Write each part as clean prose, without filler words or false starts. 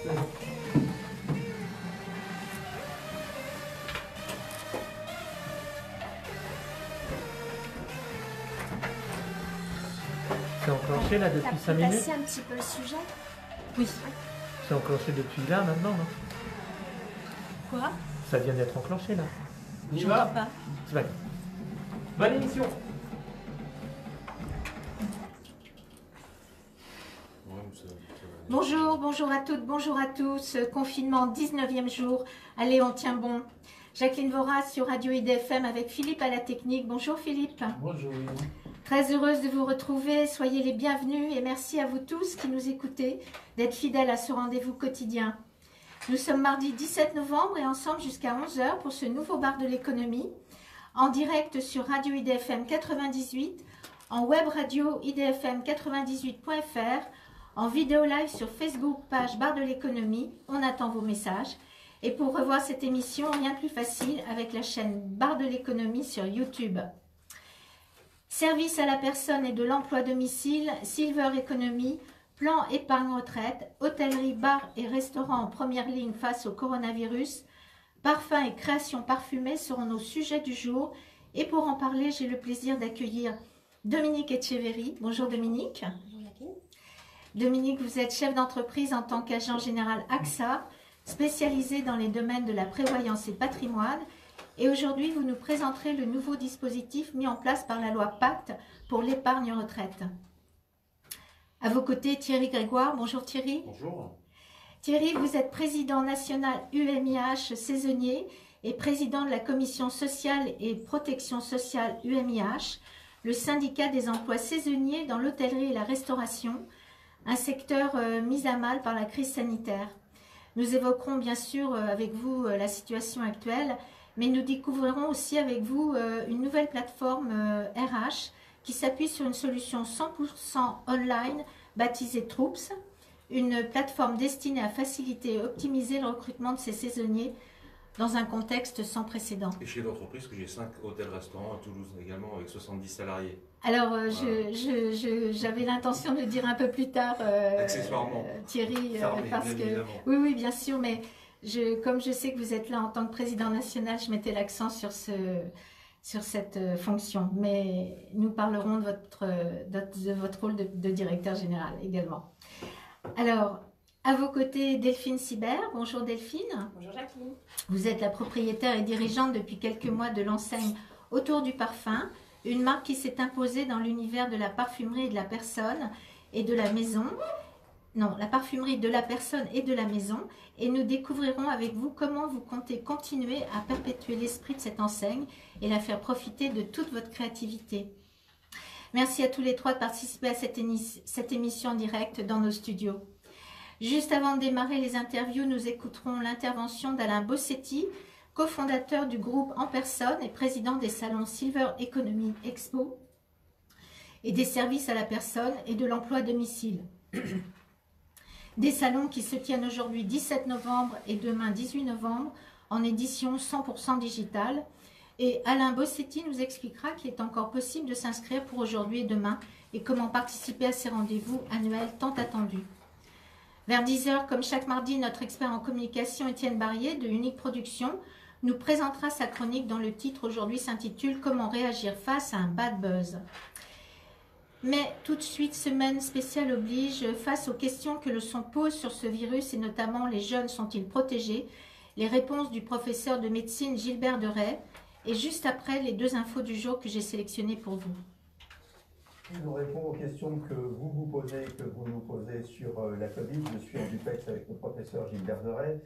C'est enclenché là depuis 5 minutes? Passer un petit peu le sujet. Oui. C'est enclenché depuis là maintenant, non? Quoi? Ça vient d'être enclenché là. Je ne vois pas. C'est vrai. Bonne émission. Bonjour, bonjour à toutes, bonjour à tous. Confinement, 19e jour. Allez, on tient bon. Jacqueline Voras sur Radio IDFM avec Philippe à la technique. Bonjour Philippe. Bonjour. Très heureuse de vous retrouver. Soyez les bienvenus et merci à vous tous qui nous écoutez d'être fidèles à ce rendez-vous quotidien. Nous sommes mardi 17 novembre et ensemble jusqu'à 11 h pour ce nouveau bar de l'économie. En direct sur Radio IDFM 98, en web radio idfm98.fr, en vidéo live sur Facebook, page Bar de l'économie. On attend vos messages. Et pour revoir cette émission, rien de plus facile avec la chaîne Bar de l'économie sur YouTube. Service à la personne et de l'emploi à domicile, Silver Economy, plan épargne retraite, hôtellerie, bar et restaurants en première ligne face au coronavirus, parfums et créations parfumées seront nos sujets du jour. Et pour en parler, j'ai le plaisir d'accueillir Dominique Etcheverry. Bonjour Dominique. Bonjour Jacqueline. Dominique, vous êtes chef d'entreprise en tant qu'agent général AXA, spécialisé dans les domaines de la prévoyance et patrimoine. Et aujourd'hui, vous nous présenterez le nouveau dispositif mis en place par la loi Pacte pour l'épargne retraite. À vos côtés, Thierry Grégoire. Bonjour Thierry. Bonjour. Thierry, vous êtes président national UMIH saisonnier et président de la commission sociale et protection sociale UMIH, le syndicat des emplois saisonniers dans l'hôtellerie et la restauration, un secteur mis à mal par la crise sanitaire. Nous évoquerons bien sûr avec vous la situation actuelle, mais nous découvrirons aussi avec vous une nouvelle plateforme RH qui s'appuie sur une solution 100% online baptisée Troops, une plateforme destinée à faciliter et optimiser le recrutement de ces saisonniers dans un contexte sans précédent. Et chez l'entreprise, que j'ai 5 hôtels-restaurants à Toulouse également avec 70 salariés. Alors, j'avais l'intention de le dire un peu plus tard, accessoirement, Thierry, fermé, parce que évidemment. oui, bien sûr, mais comme je sais que vous êtes là en tant que président national, je mettais l'accent sur cette fonction. Mais nous parlerons de votre rôle de directeur général également. Alors, à vos côtés, Delphine Sibert. Bonjour Delphine. Bonjour Jacqueline. Vous êtes la propriétaire et dirigeante depuis quelques mois de l'enseigne Autour du Parfum, une marque qui s'est imposée dans l'univers de la parfumerie et de la personne et de la maison. Non, la parfumerie de la personne et de la maison. Et nous découvrirons avec vous comment vous comptez continuer à perpétuer l'esprit de cette enseigne et la faire profiter de toute votre créativité. Merci à tous les trois de participer à cette émission en direct dans nos studios. Juste avant de démarrer les interviews, nous écouterons l'intervention d'Alain Bossetti, cofondateur du groupe En Personne et président des salons Silver Economy Expo et des services à la personne et de l'emploi à domicile. Des salons qui se tiennent aujourd'hui 17 novembre et demain 18 novembre en édition 100% digitale. Et Alain Bossetti nous expliquera qu'il est encore possible de s'inscrire pour aujourd'hui et demain et comment participer à ces rendez-vous annuels tant attendus. Vers 10 h, comme chaque mardi, notre expert en communication Étienne Barrier de Unique Production nous présentera sa chronique dont le titre aujourd'hui s'intitule « Comment réagir face à un bad buzz ». Mais tout de suite, semaine spéciale oblige, face aux questions que le son pose sur ce virus et notamment les jeunes sont-ils protégés, les réponses du professeur de médecine Gilbert Deray et juste après les deux infos du jour que j'ai sélectionnées pour vous. Je vous réponds aux questions que vous vous posez, que vous nous posez sur la Covid. Je suis en duplex avec le professeur Gilbert Deray.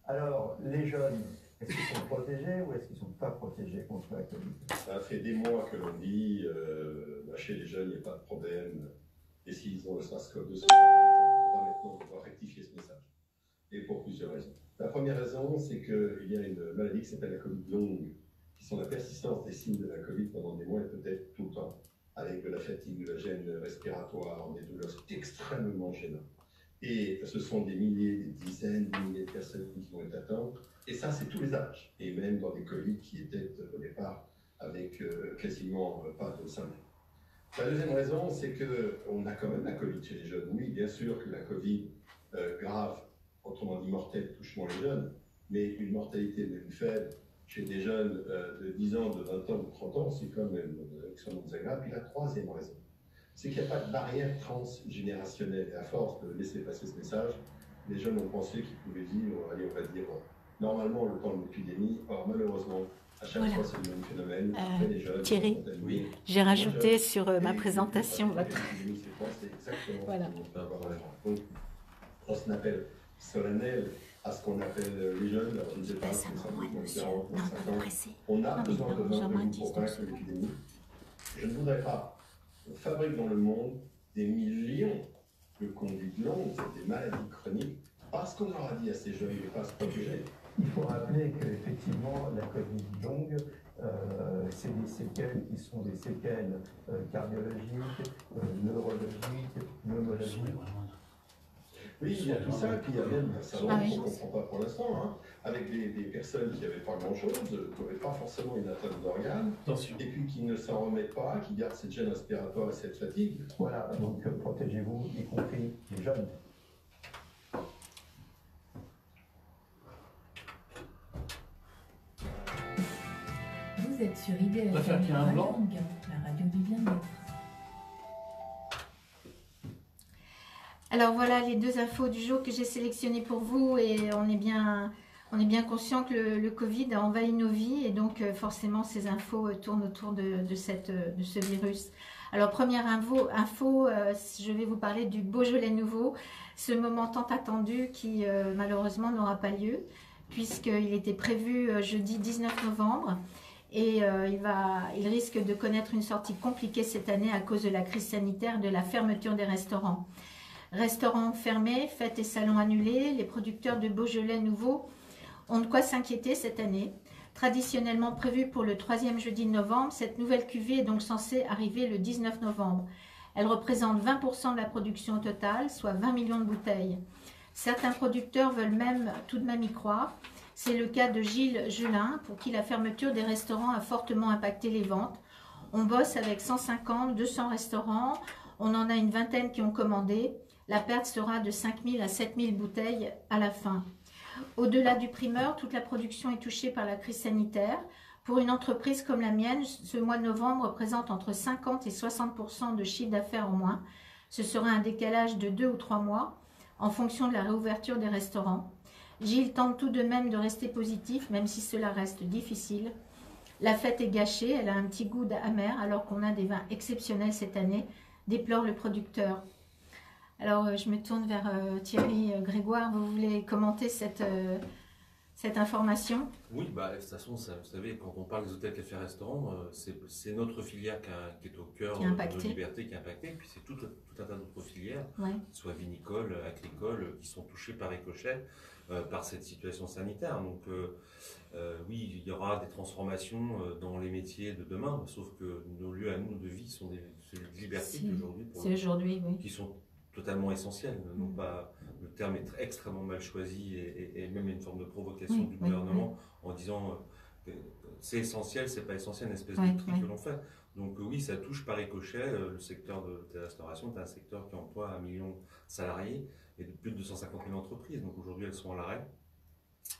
Alors, les jeunes, est-ce qu'ils sont protégés ou est-ce qu'ils ne sont pas protégés contre la Covid? Ça fait des mois que l'on dit, chez les jeunes, il n'y a pas de problème. Et s'ils ont le SARS-CoV-2, on va rectifier ce message. Et pour plusieurs raisons. La première raison, c'est qu'il y a une maladie qui s'appelle la Covid longue, qui sont la persistance des signes de la Covid pendant des mois et peut-être tout le temps, avec de la fatigue, de la gêne respiratoire, des douleurs. C'est extrêmement gênant. Et ce sont des milliers, des dizaines de milliers de personnes qui vont être atteintes. Et ça, c'est tous les âges. Et même dans des Covid qui étaient au départ avec quasiment pas de symptômes. La deuxième raison, c'est qu'on a quand même la Covid chez les jeunes. Oui, bien sûr que la Covid grave autrement dit mortelle, touche moins les jeunes, mais une mortalité même faible chez des jeunes de 10 ans, de 20 ans, de 30 ans, c'est quand même extrêmement désagréable. Puis la troisième raison, c'est qu'il n'y a pas de barrière transgénérationnelle. Et à force de laisser passer ce message, les jeunes ont pensé qu'ils pouvaient vivre, allez, on va dire, normalement le temps de l'épidémie. Or, malheureusement, à chaque fois, c'est le même phénomène. Les jeunes, Thierry, oui, j'ai rajouté sur ma présentation votre... C'est exactement Voilà. Donc, on s'en appelle solennel à ce qu'on appelle les jeunes, alors je ne sais pas, Ça m'envoie, monsieur. Non, pas me presser. on a Non, mais besoin de non, j'en 20 ai 10 pour vaincre l'épidémie. Je ne voudrais pas qu'on fabrique dans le monde des millions de conduites longues, des maladies chroniques, parce qu'on leur a dit à ces jeunes de ne pas se protéger. Il faut rappeler qu'effectivement, la Covid longue, c'est des séquelles qui sont des séquelles cardiologiques, neurologiques, pneumologiques. Oui, il y a tout ça, puis il y a même un certain Ah nombre oui. qu'on ne comprend pas pour l'instant, hein, avec des personnes qui n'avaient pas grand-chose, qui n'avaient pas forcément une atteinte d'organes, Attention. et puis qui ne s'en remettent pas, qui gardent cette gêne respiratoire et cette fatigue. Voilà, donc protégez-vous, y compris les jeunes. Vous êtes sur IDFM préfère qu'il y ait un blanc. Langue, la radio du bien-être. Alors voilà les deux infos du jour que j'ai sélectionnées pour vous et on est bien conscient que le Covid a envahi nos vies et donc forcément ces infos tournent autour de ce virus. Alors première info, je vais vous parler du Beaujolais nouveau, ce moment tant attendu qui malheureusement n'aura pas lieu puisqu'il était prévu jeudi 19 novembre. Et il risque de connaître une sortie compliquée cette année à cause de la crise sanitaire et de la fermeture des restaurants. Restaurants fermés, fêtes et salons annulés, les producteurs de Beaujolais nouveau ont de quoi s'inquiéter cette année. Traditionnellement prévue pour le 3e jeudi de novembre, cette nouvelle cuvée est donc censée arriver le 19 novembre. Elle représente 20% de la production totale, soit 20 millions de bouteilles. Certains producteurs veulent même tout de même y croire. C'est le cas de Gilles Gelin, pour qui la fermeture des restaurants a fortement impacté les ventes. On bosse avec 150, 200 restaurants, on en a une vingtaine qui ont commandé. La perte sera de 5 000 à 7 000 bouteilles à la fin. Au-delà du primeur, toute la production est touchée par la crise sanitaire. Pour une entreprise comme la mienne, ce mois de novembre représente entre 50 et 60% de chiffre d'affaires en moins. Ce sera un décalage de 2 ou 3 mois en fonction de la réouverture des restaurants. Gilles tente tout de même de rester positif, même si cela reste difficile. La fête est gâchée, elle a un petit goût amer alors qu'on a des vins exceptionnels cette année, déplore le producteur. Alors, je me tourne vers Thierry Grégoire. Vous voulez commenter cette information? Oui, bah, de toute façon, vous savez, quand on parle des hôtels, cafés, restaurants, c'est notre filière qui est au cœur de nos libertés, qui est impactée. Et puis c'est tout un tas d'autres filières, soit vinicoles, agricoles, qui sont touchées par ricochet par cette situation sanitaire. Donc oui, il y aura des transformations dans les métiers de demain, sauf que nos lieux à nous de vie sont celui de liberté aujourd'hui, qui sont totalement essentiels. Non pas, le terme est extrêmement mal choisi et même une forme de provocation du gouvernement en disant c'est essentiel, c'est pas essentiel, une espèce de tri que l'on fait. Donc oui, ça touche par ricochet. Le secteur de la restauration est un secteur qui emploie 1 million de salariés et de plus de 250 000 entreprises. Donc aujourd'hui, elles sont à l'arrêt.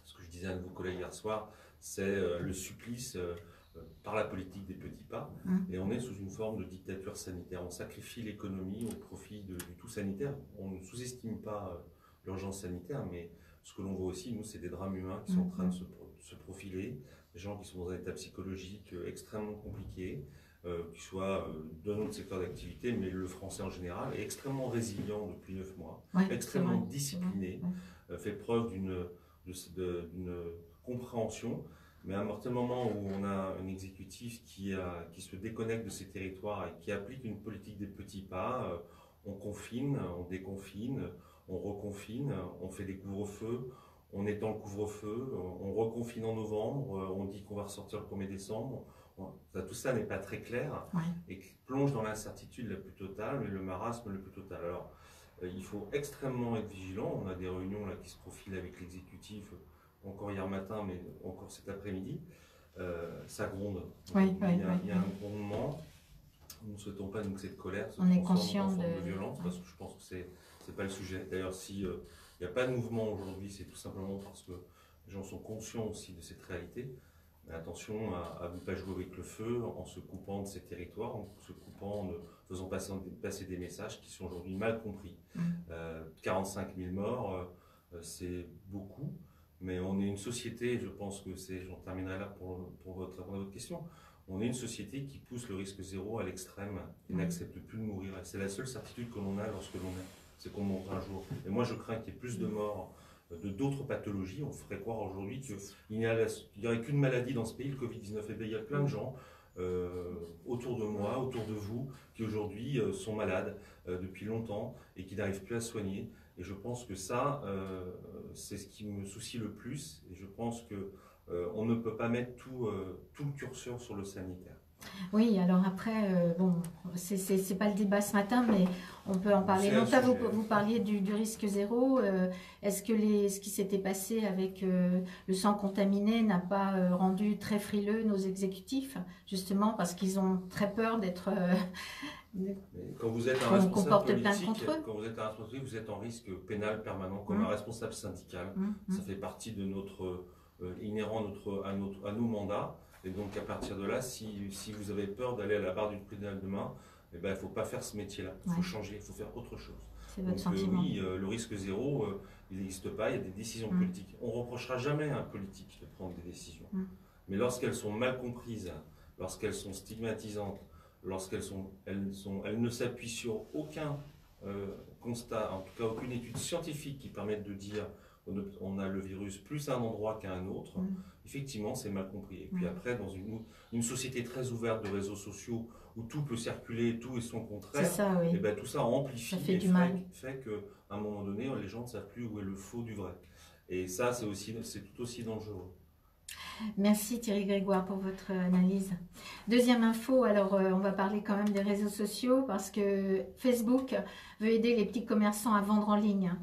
Ce que je disais à un de vos collègues hier soir, c'est le supplice par la politique des petits pas, et on est sous une forme de dictature sanitaire. On sacrifie l'économie au profit du tout sanitaire. On ne sous-estime pas l'urgence sanitaire, mais ce que l'on voit aussi, nous, c'est des drames humains qui sont en train de se profiler, des gens qui sont dans un état psychologique extrêmement compliqué, qui soient de notre secteur d'activité, mais le français en général est extrêmement résilient depuis 9 mois, extrêmement discipliné, fait preuve d'une compréhension. Mais à un tel moment où on a un exécutif qui se déconnecte de ses territoires et qui applique une politique des petits pas, on confine, on déconfine, on reconfine, on fait des couvre-feux, on étend le couvre-feu, on reconfine en novembre, on dit qu'on va ressortir le 1er décembre. Tout ça n'est pas très clair et plonge dans l'incertitude la plus totale, mais le marasme le plus total. Alors, il faut extrêmement être vigilant. On a des réunions là, qui se profilent avec l'exécutif, encore hier matin, mais encore cet après-midi, ça gronde. Il y a un grondement. Nous ne souhaitons pas nous que cette colère se transforme en forme de violence, parce que je pense que c'est pas le sujet. D'ailleurs, si Il n'y a pas de mouvement aujourd'hui, c'est tout simplement parce que les gens sont conscients aussi de cette réalité. Mais attention à ne pas jouer avec le feu en se coupant de ces territoires, en se coupant, en faisant passer des messages qui sont aujourd'hui mal compris. 45 000 morts, c'est beaucoup, mais on est une société, je pense que j'en terminerai là pour répondre à votre question, on est une société qui pousse le risque zéro à l'extrême et n'accepte plus de mourir. C'est la seule certitude que l'on a lorsque l'on est, c'est qu'on mourra un jour. Et moi je crains qu'il y ait plus de morts de d'autres pathologies. On ferait croire aujourd'hui qu'il n'y aurait qu'une maladie dans ce pays, le Covid-19. Et bien, il y a plein de gens autour de moi, autour de vous, qui aujourd'hui sont malades depuis longtemps et qui n'arrivent plus à soigner. Et je pense que ça, c'est ce qui me soucie le plus. Et je pense que on ne peut pas mettre tout le curseur sur le sanitaire. Oui, alors après, bon, c'est pas le débat ce matin, mais on peut en parler longtemps. Vous parliez du risque zéro. Est-ce que ce qui s'était passé avec le sang contaminé n'a pas rendu très frileux nos exécutifs, justement parce qu'ils ont très peur d'être... Quand vous êtes un responsable politique, vous êtes en risque pénal permanent, comme un responsable syndical. Ça fait partie de notre inhérent à nos mandats. Et donc à partir de là, si vous avez peur d'aller à la barre du tribunal demain, eh ben, il ne faut pas faire ce métier-là. Il faut changer, il faut faire autre chose. C'est votre sentiment. Oui, le risque zéro, il n'existe pas, il y a des décisions politiques. On ne reprochera jamais à un politique de prendre des décisions. Mais lorsqu'elles sont mal comprises, lorsqu'elles sont stigmatisantes, lorsqu'elles ne s'appuient sur aucun constat, en tout cas aucune étude scientifique qui permette de dire on a le virus plus à un endroit qu'à un autre, effectivement c'est mal compris. Et puis après, dans une société très ouverte de réseaux sociaux où tout peut circuler, tout est son contraire, ça, oui. Et ben, tout ça amplifie et fait qu'à un moment donné, les gens ne savent plus où est le faux du vrai. Et ça, c'est tout aussi dangereux. Merci Thierry Grégoire pour votre analyse. Deuxième info, alors on va parler quand même des réseaux sociaux parce que Facebook veut aider les petits commerçants à vendre en ligne.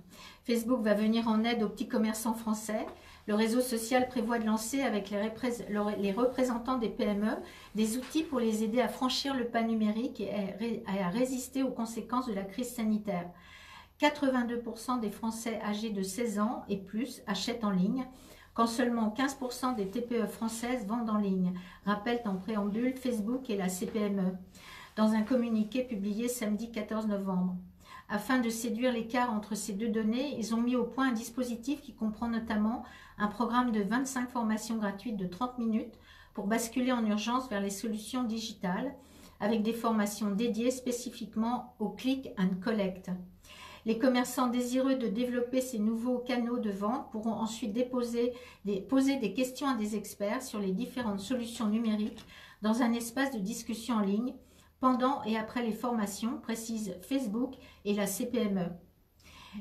Facebook va venir en aide aux petits commerçants français. Le réseau social prévoit de lancer avec les représentants des PME des outils pour les aider à franchir le pas numérique et à résister aux conséquences de la crise sanitaire. 82% des Français âgés de 16 ans et plus achètent en ligne, quand seulement 15% des TPE françaises vendent en ligne, rappellent en préambule Facebook et la CPME, dans un communiqué publié samedi 14 novembre. Afin de séduire l'écart entre ces deux données, ils ont mis au point un dispositif qui comprend notamment un programme de 25 formations gratuites de 30 minutes pour basculer en urgence vers les solutions digitales, avec des formations dédiées spécifiquement au click and collect. Les commerçants désireux de développer ces nouveaux canaux de vente pourront ensuite poser des questions à des experts sur les différentes solutions numériques dans un espace de discussion en ligne pendant et après les formations, précisent Facebook et la CPME.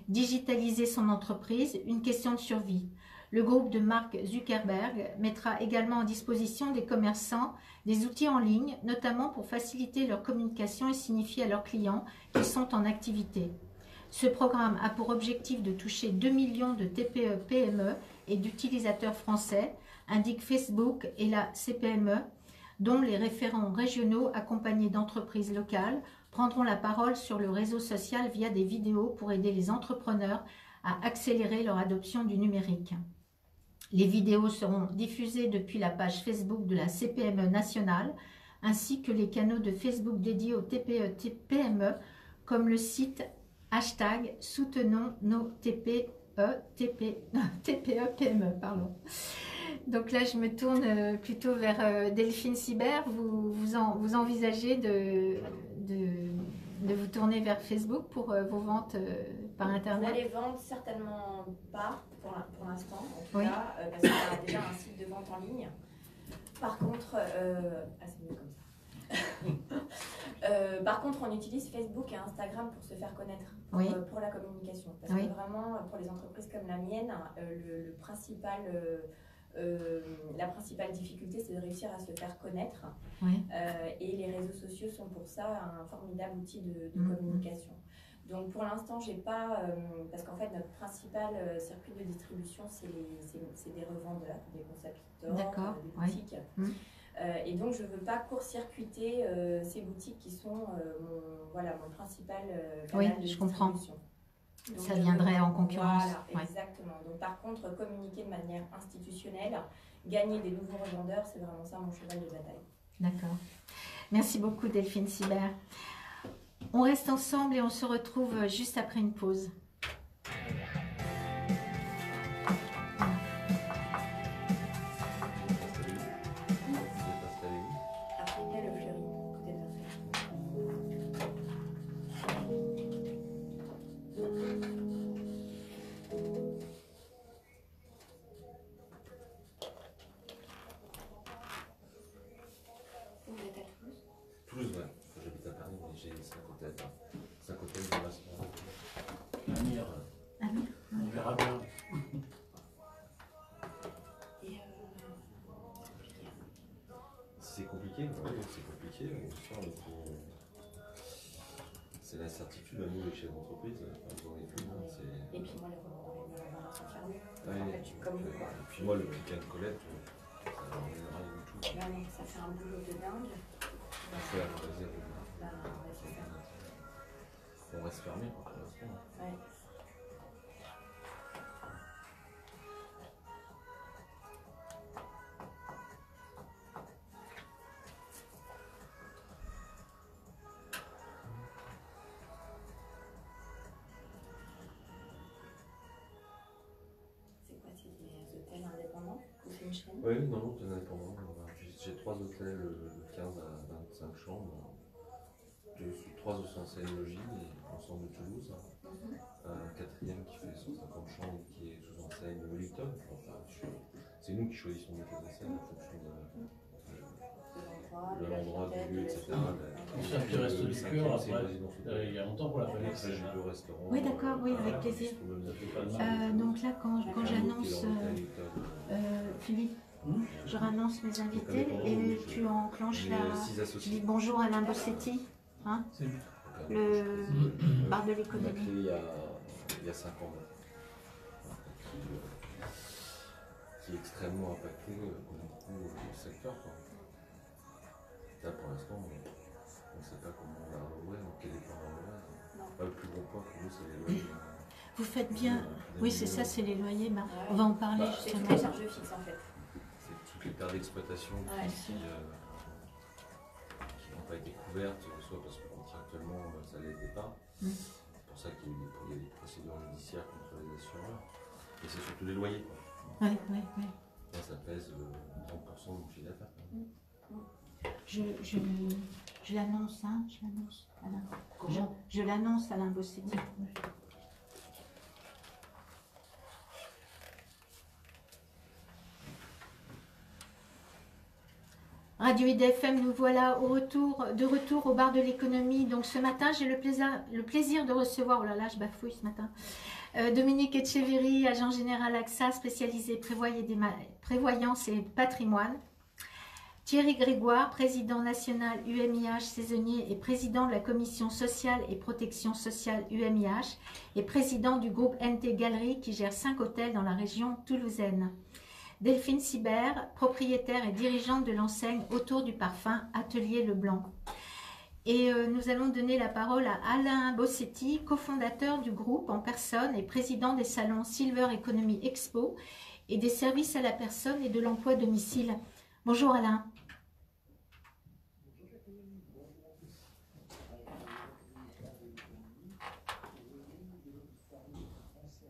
Digitaliser son entreprise, une question de survie. Le groupe de Mark Zuckerberg mettra également à disposition des commerçants des outils en ligne, notamment pour faciliter leur communication et signifier à leurs clients qu'ils sont en activité. Ce programme a pour objectif de toucher 2 millions de TPE, PME et d'utilisateurs français, indiquent Facebook et la CPME, dont les référents régionaux accompagnés d'entreprises locales prendront la parole sur le réseau social via des vidéos pour aider les entrepreneurs à accélérer leur adoption du numérique. Les vidéos seront diffusées depuis la page Facebook de la CPME nationale, ainsi que les canaux de Facebook dédiés aux TPE-PME, comme le site # soutenons nos TPE-PME. Donc là, je me tourne plutôt vers Delphine Sibert. Vous envisagez de vous tourner vers Facebook pour vos ventes par Internet? Pour les ventes, certainement pas pour l'instant, en tout cas, parce qu'on a déjà un site de vente en ligne. Par contre, c'est mieux comme ça. Par contre, on utilise Facebook et Instagram pour se faire connaître, pour la communication. Parce que vraiment, pour les entreprises comme la mienne, la principale difficulté, c'est de réussir à se faire connaître. Et les réseaux sociaux sont pour ça un formidable outil de communication. Donc pour l'instant, j'ai pas, parce qu'en fait notre principal circuit de distribution, c'est des revendeurs, des concept stores, des boutiques. Et donc je ne veux pas court-circuiter ces boutiques qui sont mon principal canal de distribution. Donc, ça viendrait en concurrence. Voilà, exactement. Donc par contre, communiquer de manière institutionnelle, gagner des nouveaux revendeurs, c'est vraiment ça mon cheval de bataille. D'accord. Merci beaucoup Delphine Sibert. On reste ensemble et on se retrouve juste après une pause. C'est compliqué, oui, c'est compliqué. C'est l'incertitude à nous, les chefs d'entreprise. Et puis moi, les revendeurs sont fermés. Et puis moi, le pick and collect, ça n'a rien du tout. Ça fait un boulot de dingue. On reste fermé pour l'instant. Ouais. Oui, non, c'est indépendant. J'ai 3 hôtels de 15 à 25 chambres, 3 enseignes logis, ensemble de Toulouse, un 4e qui fait 150 chambres qui est sous enseigne Wellington. Enfin, c'est nous qui choisissons des enseignes en fonction de l'endroit, du lieu, etc. C'est un petit resto du cœur après. Il y a longtemps qu'on l'a fait. Après, j'ai 2 restaurants. Oui, d'accord, oui, avec plaisir. Donc là, quand j'annonce, Philippe, je rannonce mes invités et tu enclenches tu dis bonjour à Alain Bossetti, hein, le bar de l'économie. Il y a 5 ans, qui est extrêmement impacté comme beaucoup le secteur. Là, pour l'instant, on ne sait pas comment on va rouvrir, quel est le plan de rouvrir. Le plus gros point pour nous, c'est les loyers. Vous faites bien, oui, c'est ça, c'est les loyers. On va en parler justement. C'est toutes les charges fixes en fait. C'est toutes les pertes d'exploitation qui n'ont pas été couvertes, soit parce que contractuellement ça ne l'était pas. C'est pour ça qu'il y a des procédures judiciaires contre les assureurs. Et c'est surtout les loyers. Oui. Là, ça pèse 30% du chiffre d'affaires. Je l'annonce, hein, Alain. Je l'annonce, Alain Bossetti. Radio IDFM, nous voilà de retour au bar de l'économie. Donc ce matin, j'ai le plaisir de recevoir, oh là là, je bafouille ce matin, Dominique Etcheverry, agent général AXA, spécialisé prévoyance et patrimoine. Thierry Grégoire, président national UMIH saisonnier et président de la commission sociale et protection sociale UMIH et président du groupe NT Galerie qui gère 5 hôtels dans la région toulousaine. Delphine Sibert, propriétaire et dirigeante de l'enseigne Autour du Parfum, Atelier Leblanc. Et nous allons donner la parole à Alain Bossetti, cofondateur du groupe en personne et président des salons Silver Economy Expo et des services à la personne et de l'emploi à domicile. Bonjour Alain.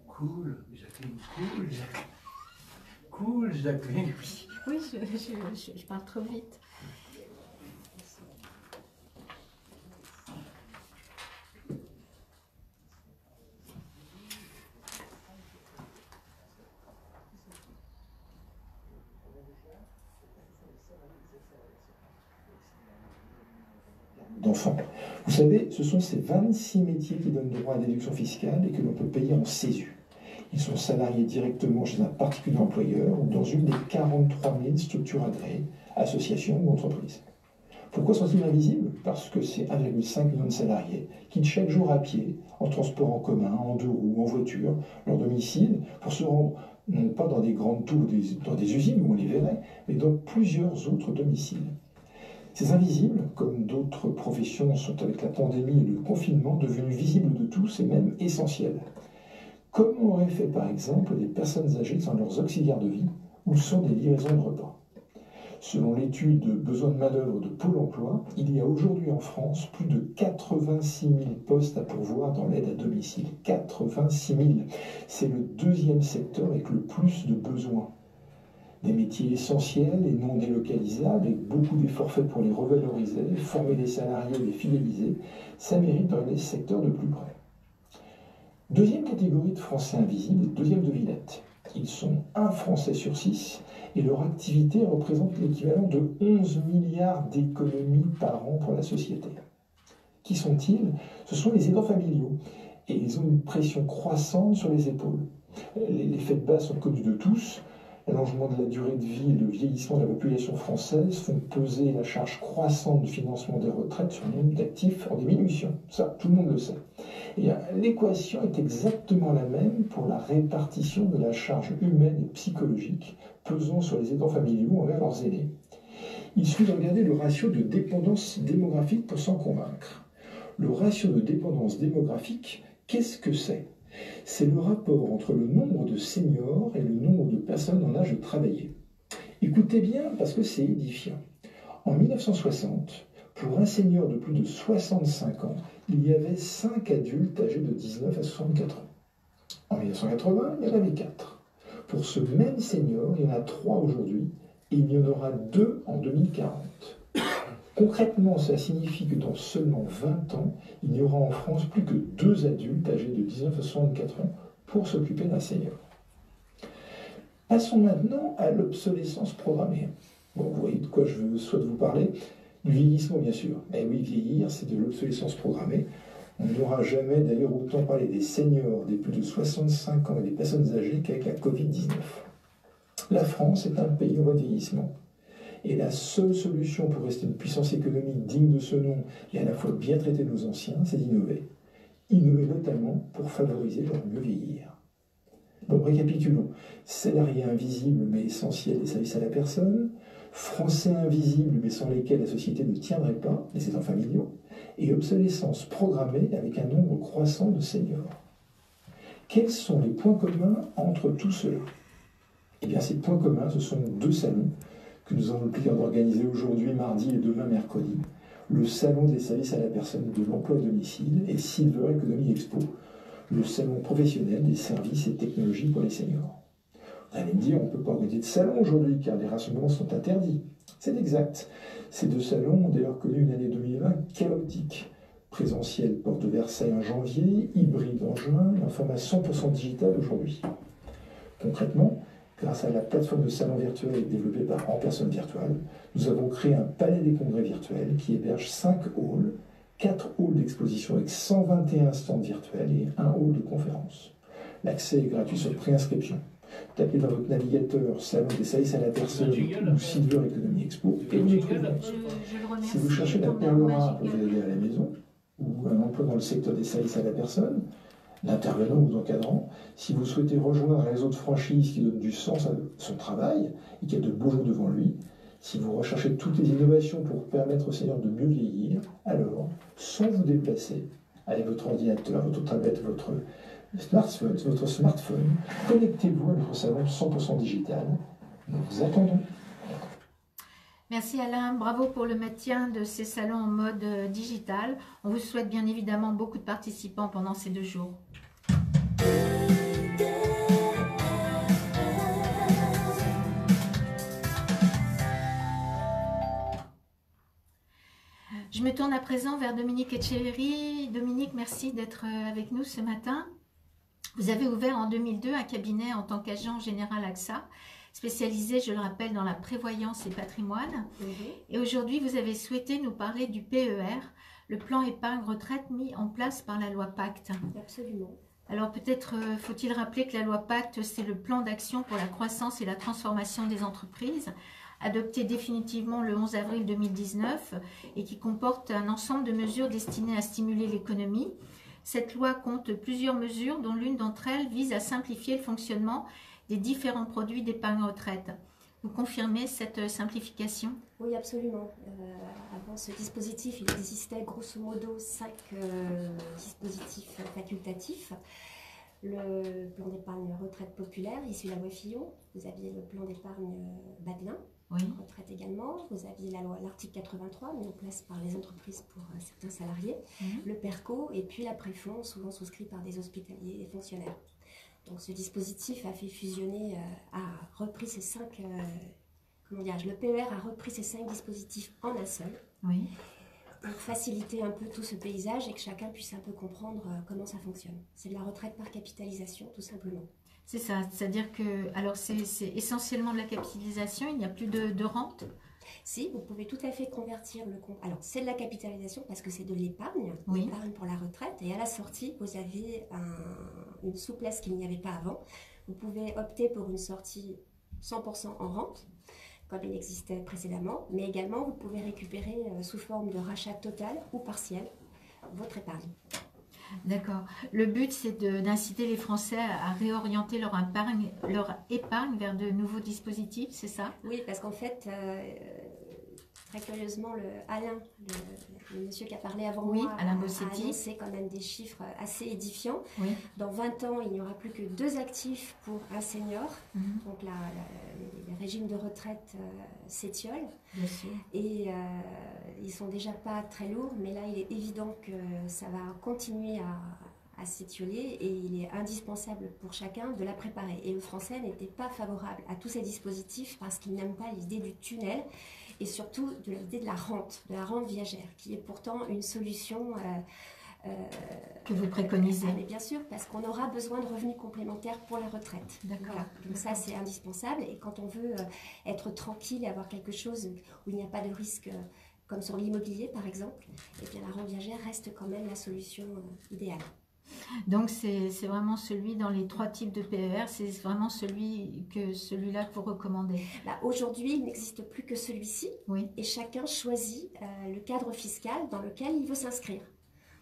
Cool, Jacqueline, cool, Jacqueline. Oui, je parle trop vite. D'enfants. Vous savez, ce sont ces 26 métiers qui donnent droit à déduction fiscale et que l'on peut payer en CESU. Ils sont salariés directement chez un particulier employeur ou dans une des 43 000 structures agréées, associations ou entreprises. Pourquoi sont-ils invisibles? Parce que c'est 1,5 million de salariés qui chaque jour à pied, en transport en commun, en 2 roues, en voiture, leur domicile, pour se rendre non pas dans des grandes tours, dans des usines où on les verrait, mais dans plusieurs autres domiciles. Ces invisibles, comme d'autres professions, sont avec la pandémie et le confinement devenus visibles de tous et même essentiels. Comme auraient fait par exemple les personnes âgées sans leurs auxiliaires de vie ou sans des livraisons de repas. Selon l'étude Besoins de main-d'œuvre de Pôle emploi, il y a aujourd'hui en France plus de 86 000 postes à pourvoir dans l'aide à domicile. 86 000. C'est le deuxième secteur avec le plus de besoins. Des métiers essentiels et non délocalisables, avec beaucoup d'efforts faits pour les revaloriser, former les salariés et les fidéliser, ça mérite dans les secteurs de plus près. Deuxième catégorie de Français invisibles, deuxième devinette. Ils sont 1 Français sur 6 et leur activité représente l'équivalent de 11 milliards d'économies par an pour la société. Qui sont-ils? Ce sont les aidants familiaux et ils ont une pression croissante sur les épaules. Les faits de base sont connus de tous. L'allongement de la durée de vie et le vieillissement de la population française font peser la charge croissante du financement des retraites sur le nombre d'actifs en diminution. Ça, tout le monde le sait. Et l'équation est exactement la même pour la répartition de la charge humaine et psychologique pesant sur les aidants familiaux envers leurs aînés. Il suffit de regarder le ratio de dépendance démographique pour s'en convaincre. Le ratio de dépendance démographique, qu'est-ce que c'est? C'est le rapport entre le nombre de seniors et le nombre de personnes en âge de travailler. Écoutez bien parce que c'est édifiant. En 1960, pour un senior de plus de 65 ans, il y avait 5 adultes âgés de 19 à 64 ans. En 1980, il y en avait 4. Pour ce même senior, il y en a 3 aujourd'hui et il y en aura 2 en 2040. Concrètement, ça signifie que dans seulement 20 ans, il n'y aura en France plus que 2 adultes âgés de 19 à 64 ans pour s'occuper d'un senior. Passons maintenant à l'obsolescence programmée. Bon, vous voyez de quoi je souhaite vous parler. Du vieillissement, bien sûr. Mais oui, vieillir, c'est de l'obsolescence programmée. On n'aura jamais d'ailleurs autant parlé des seniors, des plus de 65 ans et des personnes âgées qu'avec la Covid-19. La France est un pays en voie de vieillissement. Et la seule solution pour rester une puissance économique digne de ce nom et à la fois bien traiter nos anciens, c'est d'innover. Innover notamment pour favoriser leur mieux vieillir. Bon, récapitulons. Salariés invisibles mais essentiels des services à la personne, Français invisibles mais sans lesquels la société ne tiendrait pas, les aidants familiaux, et obsolescence programmée avec un nombre croissant de seniors. Quels sont les points communs entre tout cela? Eh bien, ces points communs, ce sont 2 salons que nous avons le plaisir d'organiser aujourd'hui, mardi et demain, mercredi. Le salon des services à la personne et de l'emploi à domicile et Silver Economy Expo, le salon professionnel des services et technologies pour les seniors. Vous allez me dire, on ne peut pas organiser de salon aujourd'hui car les rassemblements sont interdits. C'est exact. Ces 2 salons ont d'ailleurs connu une année 2020 chaotique. Présentiel porte de Versailles en janvier, hybride en juin, et un format 100% digital aujourd'hui. Concrètement, grâce à la plateforme de salon virtuel développée par En Personne Virtuelle, nous avons créé un palais des congrès virtuels qui héberge 5 halls, 4 halls d'exposition avec 121 stands virtuels et 1 hall de conférence. L'accès est gratuit sur préinscription. Tapez dans votre navigateur Salon des services à la personne ou Silver Economy Expo et vous le trouverez. Si vous cherchez la perle rare pour vous aider à la maison ou un emploi dans le secteur des services à la personne, l'intervenant ou l'encadrant, si vous souhaitez rejoindre un réseau de franchise qui donne du sens à son travail et qui a de beaux jours devant lui, si vous recherchez toutes les innovations pour permettre aux seniors de mieux vieillir, alors, sans vous déplacer, avec votre ordinateur, votre tablette, votre smartphone, connectez-vous à notre salon 100% digital. Nous vous attendons. Merci Alain, bravo pour le maintien de ces salons en mode digital. On vous souhaite bien évidemment beaucoup de participants pendant ces 2 jours. Je me tourne à présent vers Dominique Etcheverry. Dominique, merci d'être avec nous ce matin. Vous avez ouvert en 2002 un cabinet en tant qu'agent général AXA, spécialisé, je le rappelle, dans la prévoyance et patrimoine. Et aujourd'hui, vous avez souhaité nous parler du PER, le plan épargne retraite mis en place par la loi Pacte. Absolument. Alors peut-être faut-il rappeler que la loi Pacte, c'est le plan d'action pour la croissance et la transformation des entreprises, adopté définitivement le 11 avril 2019 et qui comporte un ensemble de mesures destinées à stimuler l'économie. Cette loi compte plusieurs mesures dont l'une d'entre elles vise à simplifier le fonctionnement des différents produits d'épargne retraite. Vous confirmez cette simplification? Oui, absolument. Avant ce dispositif, il existait grosso modo 5 dispositifs facultatifs. Le plan d'épargne retraite populaire, issu de la loi Fillon. Vous aviez le plan d'épargne Badelin, retraite également. Vous aviez l'article 83, mis en place par les entreprises pour certains salariés. Le PERCO, et puis l'après-fonds, souvent souscrit par des hospitaliers et des fonctionnaires. Donc ce dispositif a fait fusionner, a repris ces 5... le PER a repris ces 5 dispositifs en un seul. Oui. Pour faciliter un peu tout ce paysage et que chacun puisse un peu comprendre comment ça fonctionne. C'est de la retraite par capitalisation, tout simplement. C'est ça, c'est-à-dire que, alors c'est essentiellement de la capitalisation, il n'y a plus de rente? Si, vous pouvez tout à fait convertir le compte. Alors, c'est de la capitalisation parce que c'est de l'épargne, l'épargne pour la retraite. Et à la sortie, vous avez une souplesse qu'il n'y avait pas avant. Vous pouvez opter pour une sortie 100% en rente, comme il existait précédemment, mais également vous pouvez récupérer sous forme de rachat total ou partiel votre épargne. D'accord. Le but, c'est d'inciter les Français à réorienter leur épargne vers de nouveaux dispositifs, c'est ça? Oui, parce qu'en fait, très curieusement, Alain, le monsieur qui a parlé avant moi, Alain a Bossetti, annoncé quand même des chiffres assez édifiants. Oui. Dans 20 ans, il n'y aura plus que 2 actifs pour un senior. Donc les régimes de retraite s'étiolent. Bien sûr. Et ils ne sont déjà pas très lourds, mais là, il est évident que ça va continuer à s'étioler et il est indispensable pour chacun de la préparer. Et le Français n'était pas favorable à tous ces dispositifs parce qu'il n'aime pas l'idée du tunnel et surtout de l'idée de la rente viagère, qui est pourtant une solution que vous préconisez. Mais bien sûr, parce qu'on aura besoin de revenus complémentaires pour la retraite. D'accord. Donc ça, c'est indispensable. Et quand on veut être tranquille et avoir quelque chose où il n'y a pas de risque, comme sur l'immobilier par exemple, eh bien la rente viagère reste quand même la solution idéale. Donc c'est vraiment celui dans les 3 types de PER, c'est vraiment celui-là que vous recommandez? Aujourd'hui, il n'existe plus que celui-ci, et chacun choisit le cadre fiscal dans lequel il veut s'inscrire.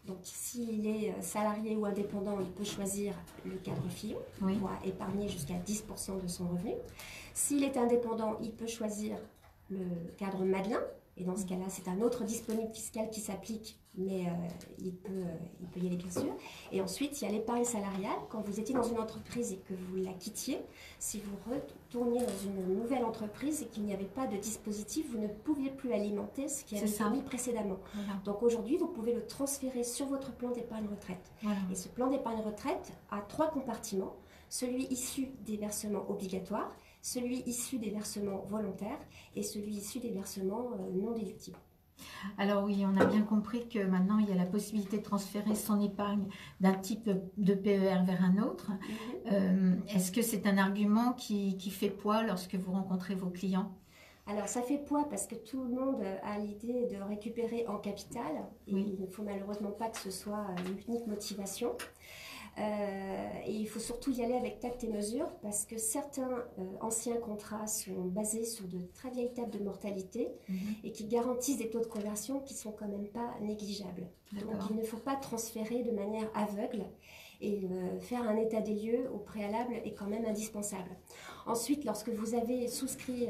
Donc s'il est salarié ou indépendant, il peut choisir le cadre Fillon, il pourra épargner jusqu'à 10% de son revenu. S'il est indépendant, il peut choisir le cadre Madelin, et dans ce cas-là, c'est un autre disponible fiscal qui s'applique, mais il peut y aller bien sûr. Et ensuite, il y a l'épargne salariale. Quand vous étiez dans une entreprise et que vous la quittiez, si vous retourniez dans une nouvelle entreprise et qu'il n'y avait pas de dispositif, vous ne pouviez plus alimenter ce qui avait été mis précédemment. Donc aujourd'hui, vous pouvez le transférer sur votre plan d'épargne retraite. Et ce plan d'épargne retraite a 3 compartiments. Celui issu des versements obligatoires, celui issu des versements volontaires et celui issu des versements non déductibles. Alors oui, on a bien compris que maintenant il y a la possibilité de transférer son épargne d'un type de PER vers un autre. Est-ce que c'est un argument qui fait poids lorsque vous rencontrez vos clients? Alors ça fait poids parce que tout le monde a l'idée de récupérer en capital et il ne faut malheureusement pas que ce soit l'unique motivation. Et il faut surtout y aller avec tact et mesure parce que certains anciens contrats sont basés sur de très vieilles tables de mortalité et qui garantissent des taux de conversion qui sont quand même pas négligeables. Donc il ne faut pas transférer de manière aveugle et faire un état des lieux au préalable est quand même indispensable. Ensuite, lorsque vous avez souscrit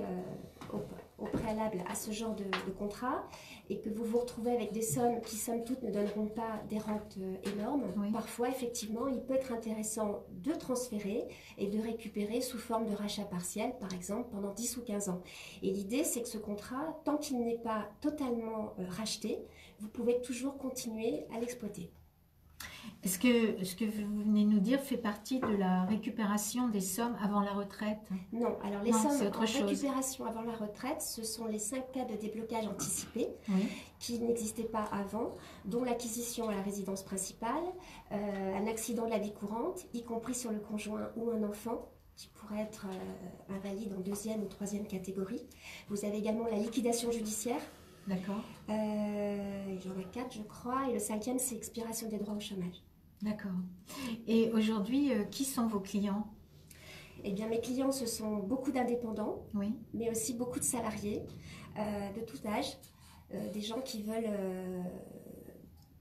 au préalable à ce genre de contrat et que vous vous retrouvez avec des sommes qui, somme toute, ne donneront pas des rentes énormes, parfois, effectivement, il peut être intéressant de transférer et de récupérer sous forme de rachat partiel, par exemple, pendant 10 ou 15 ans. Et l'idée, c'est que ce contrat, tant qu'il n'est pas totalement racheté, vous pouvez toujours continuer à l'exploiter. Est-ce que ce que vous venez de nous dire fait partie de la récupération des sommes avant la retraite? Non, alors les sommes en récupération avant la retraite, ce sont les 5 cas de déblocage anticipé qui n'existaient pas avant, dont l'acquisition à la résidence principale, un accident de la vie courante, y compris sur le conjoint ou un enfant, qui pourrait être invalide en 2e ou 3e catégorie. Vous avez également la liquidation judiciaire. D'accord. J'en ai 4, je crois. Et le 5e, c'est expiration des droits au chômage. D'accord. Et aujourd'hui, qui sont vos clients? Eh bien, mes clients, ce sont beaucoup d'indépendants, mais aussi beaucoup de salariés de tout âge, des gens qui veulent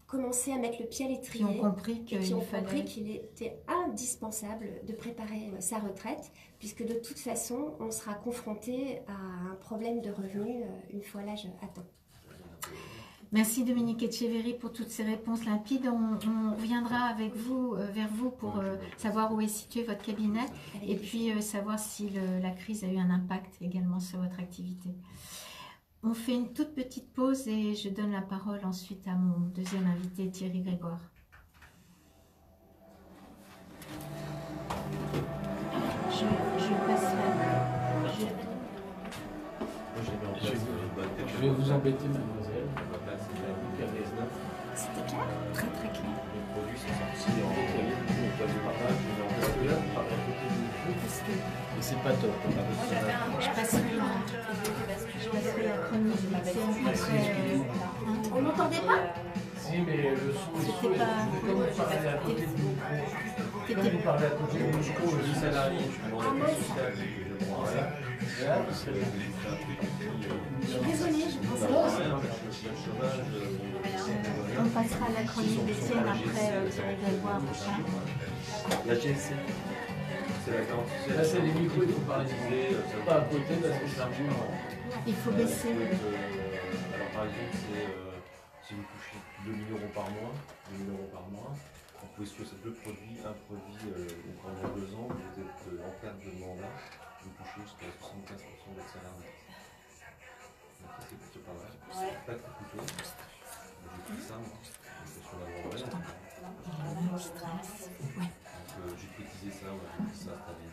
commencé à mettre le pied à l'étrier. Qui ont compris qu'il était indispensable de préparer sa retraite, puisque de toute façon, on sera confronté à un problème de revenus une fois l'âge atteint. Merci Dominique Etcheverry pour toutes ces réponses limpides. On reviendra avec vous, vers vous pour savoir où est situé votre cabinet et puis savoir si la crise a eu un impact également sur votre activité. On fait une toute petite pause et je donne la parole ensuite à mon deuxième invité, Thierry Grégoire. Je passe Je vais vous embêter, mademoiselle. C'était clair? Très très clair. Les produits sont sortis en partage, Et c'est pas top. Je passerai la chronique. On n'entendait pas? Si, mais le son est C'était pas... comme vous parlez à côté du micro. Comme vous parlez à côté du micro, je dis salarié. Je suis désolée, je pensais On passera à la chronique d'Étienne après Thierry Grégoire. La GSC, c'est la garantie. Là, c'est les micros, il faut parler pas à côté parce que c'est un peu... Il faut baisser. Alors par exemple, si vous touchez 2 000 € par mois, vous pouvez choisir deux produits, un produit pendant 2 ans, vous êtes en perte de mandat, vous touchez jusqu'à 75% de votre salaire net. Donc ça c'est plutôt pas mal. C'est pas très coûteux. J'ai pris ça moi. Sur la loi Royale. Donc j'ai cotisé ça, ouais, j'ai pris ça cette année.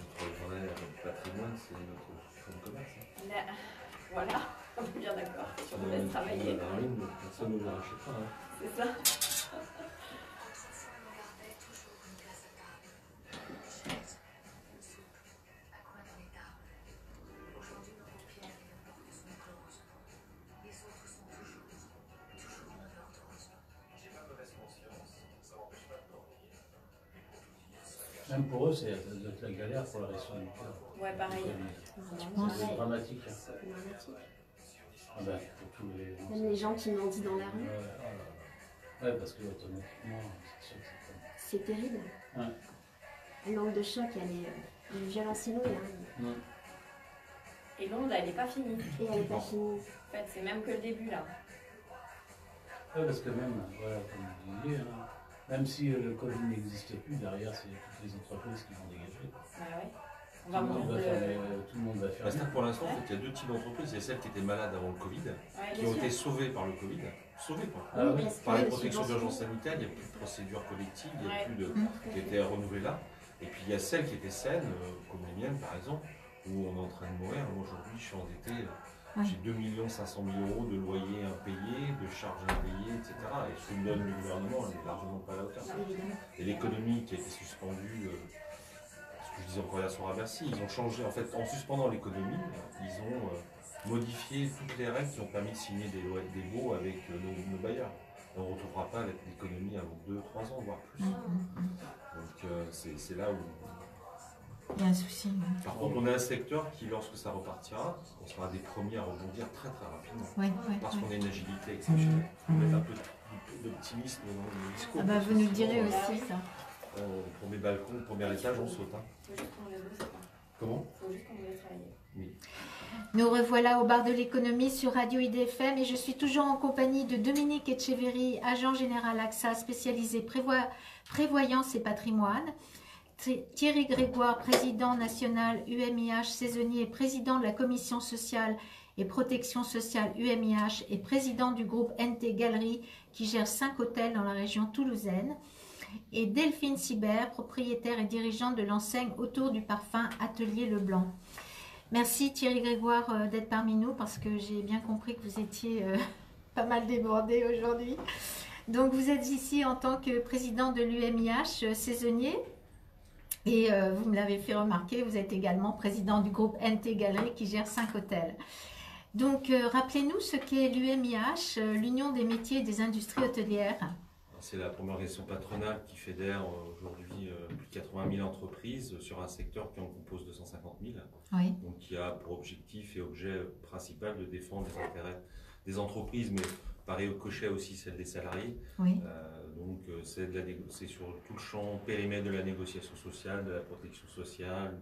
Notre vrai patrimoine, c'est notre fonds de commerce. Voilà, on est bien d'accord. Si on laisse travailler. Personne ne le rachètera. Hein. C'est ça. Même pour eux, c'est la galère pour la réaction du cœur. Ouais, pareil. C'est dramatique. Hein. Ah ben, pour tous les... Même les gens qui mendient dans la rue. Ouais, parce que automatiquement, c'est sûr que c'est terrible. Ouais. L'onde de choc, elle est violences inouïes. Hein. Et l'onde, elle n'est pas finie. Et elle n'est pas finie. En fait, c'est même que le début, là. Ouais, parce que même, voilà, comme vous disiez, hein, même si le Covid n'existe plus, derrière, c'est toutes les entreprises qui vont dégager. Bah ouais. Tout le monde va faire. Pour l'instant, il y a deux types d'entreprises. Il y a celles qui étaient malades avant le Covid, qui ont été sauvées par le Covid. Sauvées quoi. Par les protections d'urgence sanitaire, il n'y a plus de procédure collective, il n'y a plus de. qui étaient renouvelées là. Et puis il y a celles qui étaient saines, comme les miennes par exemple, où on est en train de mourir. Moi aujourd'hui, je suis endetté. J'ai 2 500 000 € de loyer impayés, de charges impayées, etc. Et ce que me donne le gouvernement, elle n'est largement pas à la hauteur. Et l'économie qui a été suspendue, ce que je disais encore hier soir à Bercy, ils ont changé, en fait, en suspendant l'économie, ils ont modifié toutes les règles qui ont permis de signer des baux avec nos bailleurs. Et on ne retrouvera pas l'économie avant 2-3 ans, voire plus. Donc c'est là où... Il y a un souci. Par contre, on a un secteur qui, lorsque ça repartira, on sera des premiers à rebondir très très rapidement. Parce qu'on a une agilité exceptionnelle. On met un peu d'optimisme dans le discours. Ah bah vous nous le direz aussi ça. Premier balcon, premier étage, on saute. Hein. Comment ? Il faut juste qu'on voulait travailler. Oui. Nous revoilà au bar de l'économie sur Radio IDFM et je suis toujours en compagnie de Dominique Etcheverry, agent général AXA spécialisé prévoyance et patrimoine. Thierry Grégoire, président national UMIH saisonnier et président de la commission sociale et protection sociale UMIH et président du groupe NT Galerie qui gère 5 hôtels dans la région toulousaine. Et Delphine Sibert, propriétaire et dirigeante de l'enseigne autour du parfum Atelier Leblanc. Merci Thierry Grégoire d'être parmi nous parce que j'ai bien compris que vous étiez pas mal débordé aujourd'hui. Donc vous êtes ici en tant que président de l'UMIH saisonnier. Et vous me l'avez fait remarquer, vous êtes également président du groupe NT Galerie qui gère 5 hôtels. Donc rappelez-nous ce qu'est l'UMIH, l'Union des métiers et des industries hôtelières. C'est la première organisation patronale qui fédère aujourd'hui plus de 80 000 entreprises sur un secteur qui en compose 250 000. Oui. Donc qui a pour objectif et objet principal de défendre les intérêts des entreprises, mais par ricochet aussi celle des salariés. Oui. Donc c'est sur tout le champ périmètre de la négociation sociale, de la protection sociale,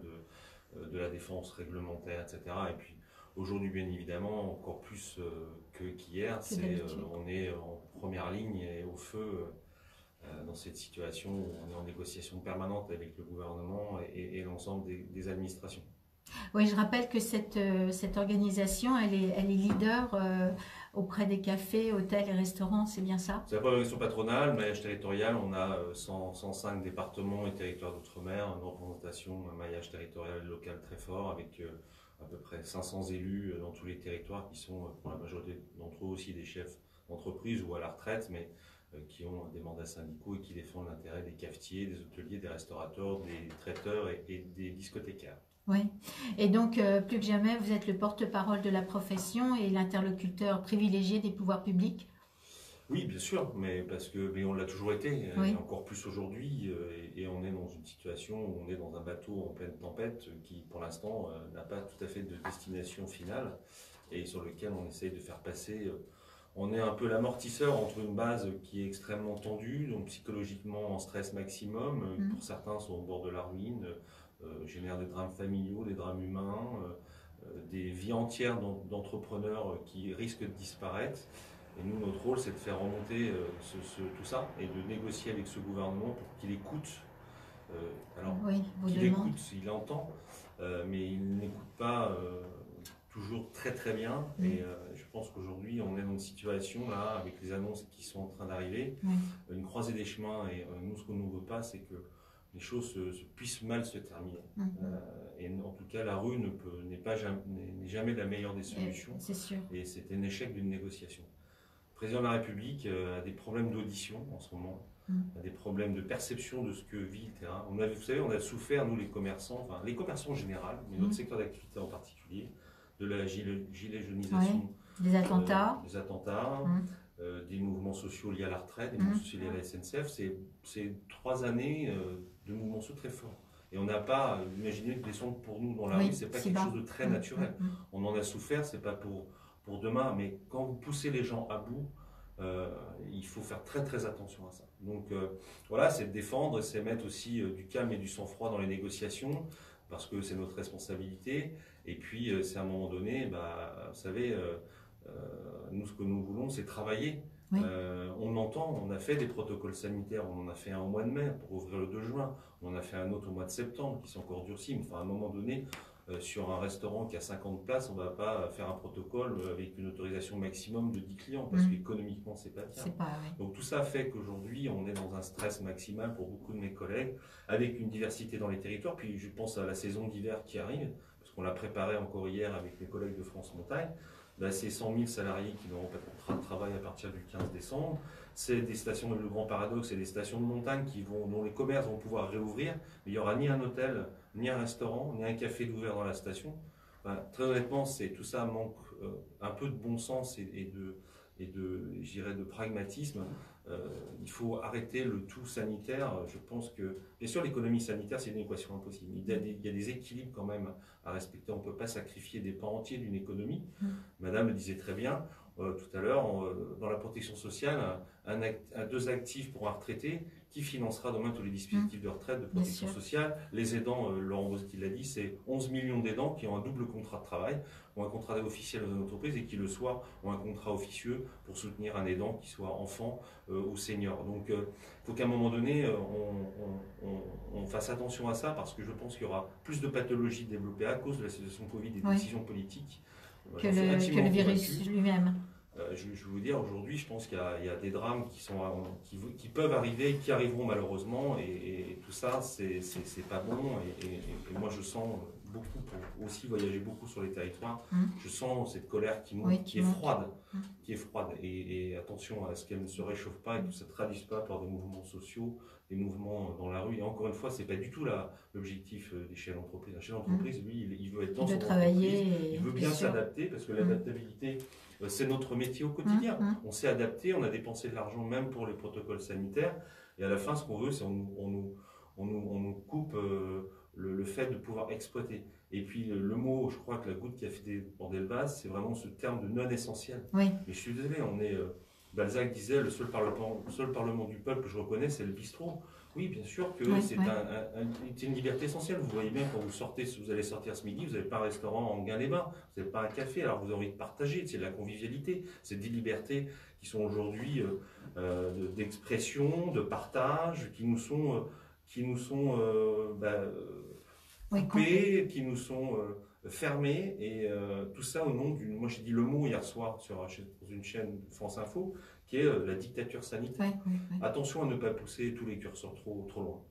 de la défense réglementaire, etc. Et puis aujourd'hui, bien évidemment, encore plus qu'hier, on est en première ligne et au feu dans cette situation où on est en négociation permanente avec le gouvernement et l'ensemble des administrations. Oui, je rappelle que cette organisation, elle est leader auprès des cafés, hôtels et restaurants, c'est bien ça? C'est la première organisation patronale, maillage territorial, on a 105 départements et territoires d'outre-mer, une représentation, un maillage territorial local très fort avec à peu près 500 élus dans tous les territoires qui sont pour la majorité d'entre eux aussi des chefs d'entreprise ou à la retraite, mais qui ont des mandats syndicaux et qui défendent l'intérêt des cafetiers, des hôteliers, des restaurateurs, des traiteurs et des discothécaires. Oui, et donc plus que jamais, vous êtes le porte-parole de la profession et l'interlocuteur privilégié des pouvoirs publics. Oui, bien sûr, mais on l'a toujours été, oui. Et encore plus aujourd'hui, et on est dans une situation où on est dans un bateau en pleine tempête qui, pour l'instant, n'a pas tout à fait de destination finale et sur lequel on essaye de faire passer. On est un peu l'amortisseur entre une base qui est extrêmement tendue, donc psychologiquement en stress maximum, pour certains sont au bord de la ruine, génère des drames familiaux, des drames humains, des vies entières d'entrepreneurs qui risquent de disparaître. Et nous, notre rôle, c'est de faire remonter tout ça et de négocier avec ce gouvernement pour qu'il écoute. Qu'il écoute, il entend, mais il n'écoute pas toujours très très bien. Et je pense qu'aujourd'hui, on est dans une situation là, avec les annonces qui sont en train d'arriver, une croisée des chemins. Et nous, ce qu'on ne veut pas, c'est que les choses puissent mal se terminer. Et en tout cas, la rue n'est jamais la meilleure des solutions. C'est sûr. Et c'est un échec d'une négociation. Le président de la République a des problèmes d'audition en ce moment, a des problèmes de perception de ce que vit le terrain. Vous savez, on a souffert, nous les commerçants en général, mais notre secteur d'activité en particulier, de la gilet jaunisation, des attentats, des mouvements sociaux liés à la retraite, des mouvements sociaux liés à la SNCF. C'est 3 années de mouvements sociaux très forts. Et on n'a pas imaginé que descendre pour nous dans la rue, c'est pas quelque chose de très naturel. On en a souffert, c'est pas pour demain, mais quand vous poussez les gens à bout, il faut faire très très attention à ça. Donc voilà, c'est de défendre, c'est mettre aussi du calme et du sang-froid dans les négociations, parce que c'est notre responsabilité. Et puis c'est à un moment donné, vous savez, nous ce que nous voulons, c'est travailler. On entend, on a fait des protocoles sanitaires, on en a fait un au mois de mai pour ouvrir le 2 juin, on en a fait un autre au mois de septembre qui sont encore durcis, mais enfin, à un moment donné, sur un restaurant qui a 50 places, on ne va pas faire un protocole avec une autorisation maximum de 10 clients, parce qu'économiquement, c'est pas bien. Donc tout ça fait qu'aujourd'hui, on est dans un stress maximal pour beaucoup de mes collègues, avec une diversité dans les territoires, puis je pense à la saison d'hiver qui arrive, parce qu'on l'a préparé encore hier avec mes collègues de France Montagne. C'est 100 000 salariés qui n'auront pas de contrat de travail à partir du 15 décembre. C'est des stations, le grand paradoxe, c'est des stations de montagne dont les commerces vont pouvoir réouvrir, mais il n'y aura ni un hôtel, ni un restaurant, ni un café d'ouvert dans la station. Très honnêtement, tout ça manque un peu de bon sens et de pragmatisme. Il faut arrêter le tout sanitaire. Je pense que, bien sûr, l'économie sanitaire, c'est une équation impossible. Il y a des équilibres quand même à respecter. On ne peut pas sacrifier des pans entiers d'une économie. Madame le disait très bien tout à l'heure, dans la protection sociale, 2 actifs pour un retraité, qui financera demain tous les dispositifs de retraite, de protection sociale. Les aidants, Laurent Bosty l'a dit, c'est 11 millions d'aidants qui ont un double contrat de travail, ont un contrat officiel dans une entreprise et qui le soir ont un contrat officieux pour soutenir un aidant qui soit enfant ou senior. Donc il faut qu'à un moment donné, on fasse attention à ça, parce que je pense qu'il y aura plus de pathologies développées à cause de la situation Covid et des décisions politiques que le virus lui-même. Je vais vous dire, aujourd'hui, je pense qu'il y a des drames qui peuvent arriver, qui arriveront malheureusement, et tout ça, c'est pas bon. Et moi, je sens beaucoup, pour aussi voyager beaucoup sur les territoires, je sens cette colère qui monte, qui est froide, et attention à ce qu'elle ne se réchauffe pas et que ça ne se traduise pas par des mouvements sociaux, des mouvements dans la rue. Et encore une fois, c'est pas du tout l'objectif des chefs d'entreprise. Un chef d'entreprise, lui, il veut être dans son entreprise, il veut bien s'adapter, parce que l'adaptabilité, c'est notre métier au quotidien. On s'est adapté, on a dépensé de l'argent même pour les protocoles sanitaires. Et à la fin, ce qu'on veut, c'est on nous coupe le fait de pouvoir exploiter. Et puis le mot, je crois que la goutte qui a fait déborder le vase, c'est vraiment ce terme de non essentiel. Oui. Mais je suis désolé, Balzac disait, le seul parlement du peuple que je reconnais, c'est le bistrot. Oui, bien sûr que c'est une liberté essentielle. Vous voyez bien, quand vous allez sortir ce midi, vous n'avez pas un restaurant en Gain-les-Bains, vous n'avez pas un café, alors vous avez envie de partager, c'est de la convivialité, c'est des libertés qui sont aujourd'hui d'expression, de partage, qui nous sont coupées, qui nous sont fermées, et tout ça au nom d'une... Moi j'ai dit le mot hier soir sur une chaîne France Info, qui est la dictature sanitaire. Attention à ne pas pousser tous les curseurs trop loin.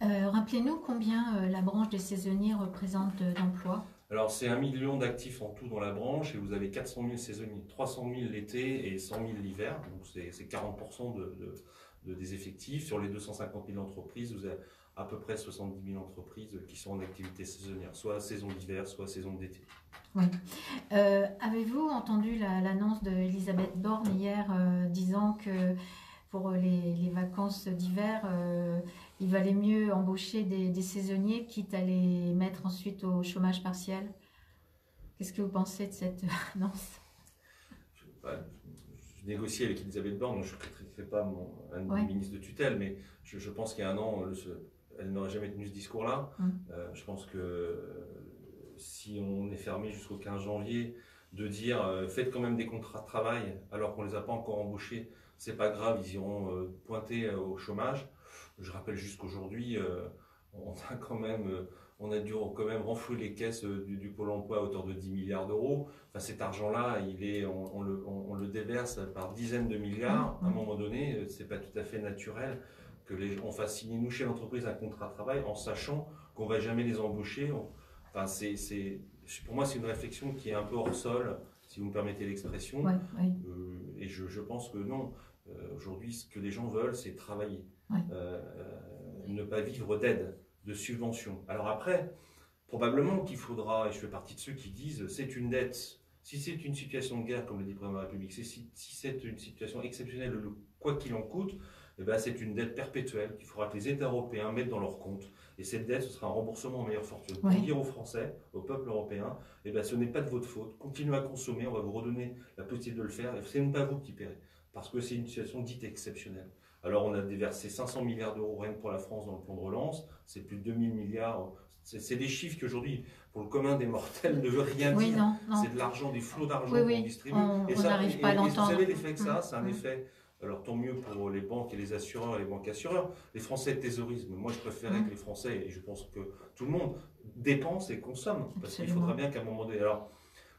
Rappelez-nous combien la branche des saisonniers représente d'emplois. Alors c'est 1 million d'actifs en tout dans la branche, et vous avez 400 000 saisonniers, 300 000 l'été et 100 000 l'hiver, donc c'est 40% des effectifs. Sur les 250 000 entreprises, vous avez à peu près 70 000 entreprises qui sont en activité saisonnière, soit saison d'hiver, soit saison d'été. Oui. Avez-vous entendu l'annonce d'Elisabeth Borne hier disant que pour les vacances d'hiver, il valait mieux embaucher des saisonniers quitte à les mettre ensuite au chômage partiel? Qu'est-ce que vous pensez de cette annonce? Je négocie avec Elisabeth Borne, je ne critiquerai pas un ministre de tutelle, mais je pense qu'il y a un an, elle n'aurait jamais tenu ce discours-là. Je pense que si on est fermé jusqu'au 15 janvier, de dire faites quand même des contrats de travail alors qu'on ne les a pas encore embauchés, c'est pas grave, ils iront pointer au chômage. Je rappelle juste qu'aujourd'hui, on a dû quand même renflouer les caisses du Pôle emploi à hauteur de 10 milliards d'euros. Enfin, cet argent-là, on le déverse par dizaines de milliards. À un moment donné, c'est pas tout à fait naturel on fasse signer, nous, chez l'entreprise, un contrat de travail en sachant qu'on ne va jamais les embaucher. Enfin, pour moi, c'est une réflexion qui est un peu hors sol, si vous me permettez l'expression. Et je pense que non. Aujourd'hui, ce que les gens veulent, c'est travailler. Ne pas vivre d'aide, de subventions. Alors après, probablement qu'il faudra, et je fais partie de ceux qui disent, c'est une dette. Si c'est une situation de guerre, comme le dit le président de la République, si c'est une situation exceptionnelle, quoi qu'il en coûte, eh ben, c'est une dette perpétuelle qu'il faudra que les États européens mettent dans leur compte. Et cette dette, ce sera un remboursement en meilleure fortune. Pour dire aux Français, au peuple européen, eh ben, ce n'est pas de votre faute. Continuez à consommer, on va vous redonner la possibilité de le faire. Et ce n'est pas vous qui paierez, parce que c'est une situation dite exceptionnelle. Alors on a déversé 500 milliards d'euros rien que pour la France dans le plan de relance. C'est plus de 2000 milliards. C'est des chiffres qui aujourd'hui, pour le commun des mortels, ne veut rien dire. C'est de l'argent, des flots d'argent qu'on distribue. On n'arrive pas à l'entendre. Vous savez l'effet que ça a, c'est un effet... Alors tant mieux pour les banques et les assureurs et les banques assureurs. Les Français thésaurisme. Moi je préférais que les Français, et je pense que tout le monde, dépensent et consomment. Parce qu'il faudra bien qu'à un moment donné... Alors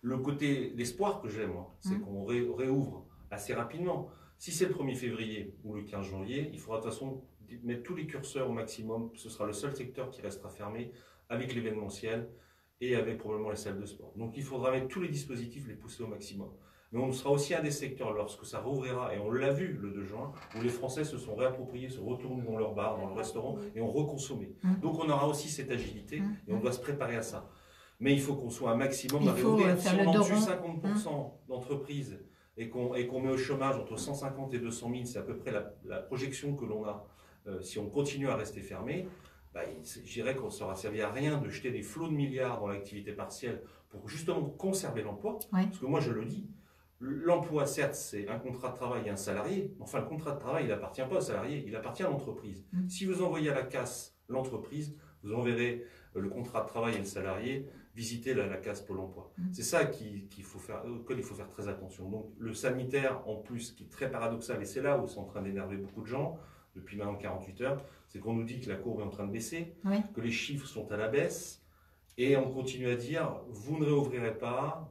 l'espoir que j'ai moi, c'est qu'on réouvre assez rapidement. Si c'est le 1er février ou le 15 janvier, il faudra de toute façon mettre tous les curseurs au maximum. Ce sera le seul secteur qui restera fermé avec l'événementiel et avec probablement les salles de sport. Donc il faudra mettre tous les dispositifs, les pousser au maximum. Mais on sera aussi un des secteurs, lorsque ça rouvrira, et on l'a vu le 2 juin, où les Français se sont réappropriés, se retournent dans leur bar, dans le restaurant, et ont reconsommé. Donc on aura aussi cette agilité, et on doit se préparer à ça. Mais il faut qu'on soit un maximum à réouvrir. Si on en tue 50% d'entreprises, et qu'on met au chômage entre 150 et 200 000, c'est à peu près la projection que l'on a, si on continue à rester fermé, je dirais qu'on ne sera servi à rien de jeter des flots de milliards dans l'activité partielle pour justement conserver l'emploi. Parce que moi je le dis, l'emploi certes c'est un contrat de travail et un salarié, mais enfin le contrat de travail il n'appartient pas au salarié, il appartient à l'entreprise. Si vous envoyez à la casse l'entreprise, vous enverrez le contrat de travail et le salarié visiter la casse Pôle emploi. C'est ça auquel il faut faire très attention. Donc le sanitaire en plus qui est très paradoxal, et c'est là où c'est en train d'énerver beaucoup de gens depuis maintenant 48 heures, c'est qu'on nous dit que la courbe est en train de baisser, que les chiffres sont à la baisse, et on continue à dire vous ne réouvrirez pas,